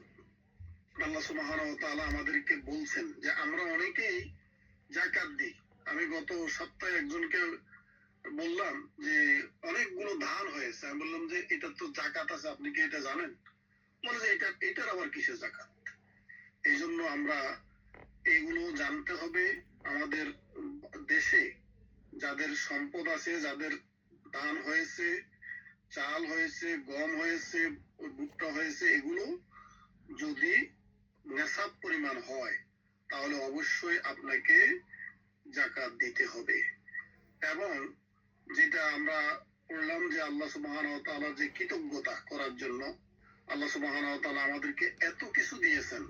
আল্লাহ সুবহানাহু ওয়া তাআলা আমাদেরকে বলছেন যে আমরা অনেকেই জাকাত দিই। আমি গত সপ্তাহে একজনকে বললাম যে অনেকগুলো ধান হয়েছে, আমি বললাম যে এটা তো জাকাত আছে, আপনি কি এটা জানেন? বলে যে এটার আবার কিসের জাকাত? এই জন্য আমরা এইগুলো জানতে হবে। আমাদের দেশে যাদের সম্পদ আছে, যাদের ধান হয়েছে, চাল হয়েছে, গম হয়েছে, ভুট্টা হয়েছে, এগুলো যদি নেশাব পরিমাণ হয় তাহলে অবশ্যই আপনাকে জাকাত দিতে হবে। এবং যেটা আমরা পড়লাম যে আল্লাহ সুবহানাহু ওয়া তাআলা যে কৃতজ্ঞতা করার জন্য আল্লাহ সুবহানাহু ওয়া তাআলা আমাদেরকে এত কিছু দিয়েছেন,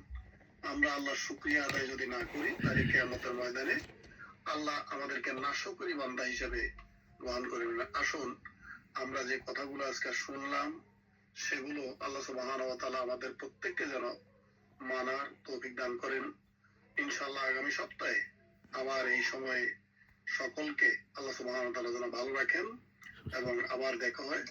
আমরা আল্লাহর শুকরিয়া আদায় যদি না করি তাহলে কিয়ামতের ময়দানে আল্লাহ আমাদেরকে নাশকরি বান্দা হিসেবে গ্রহণ করবেন না। আসুন আমরা যে কথাগুলো আজকে শুনলাম সেগুলো আল্লাহ সুবহানাহু ওয়া তাআলা আমাদের প্রত্যেককে যেন মানার তৌফিক দান করেন। ইনশাআল্লাহ আগামী সপ্তাহে আবার এই সময়ে সকলকে আল্লাহ সুবহানাহু ওয়া তাআলা যেন ভালো রাখেন এবং আবার দেখা হয়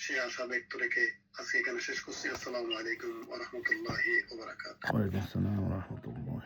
সে আশা ব্যক্ত রেখে আজকে এখানে শেষ করছি। আসসালামু আলাইকুম ওয়া রাহমাতুল্লাহি ওয়া বারাকাতুহু। ওয়ালাইকুম আসসালাম ওয়া রাহমাতুল্লাহ।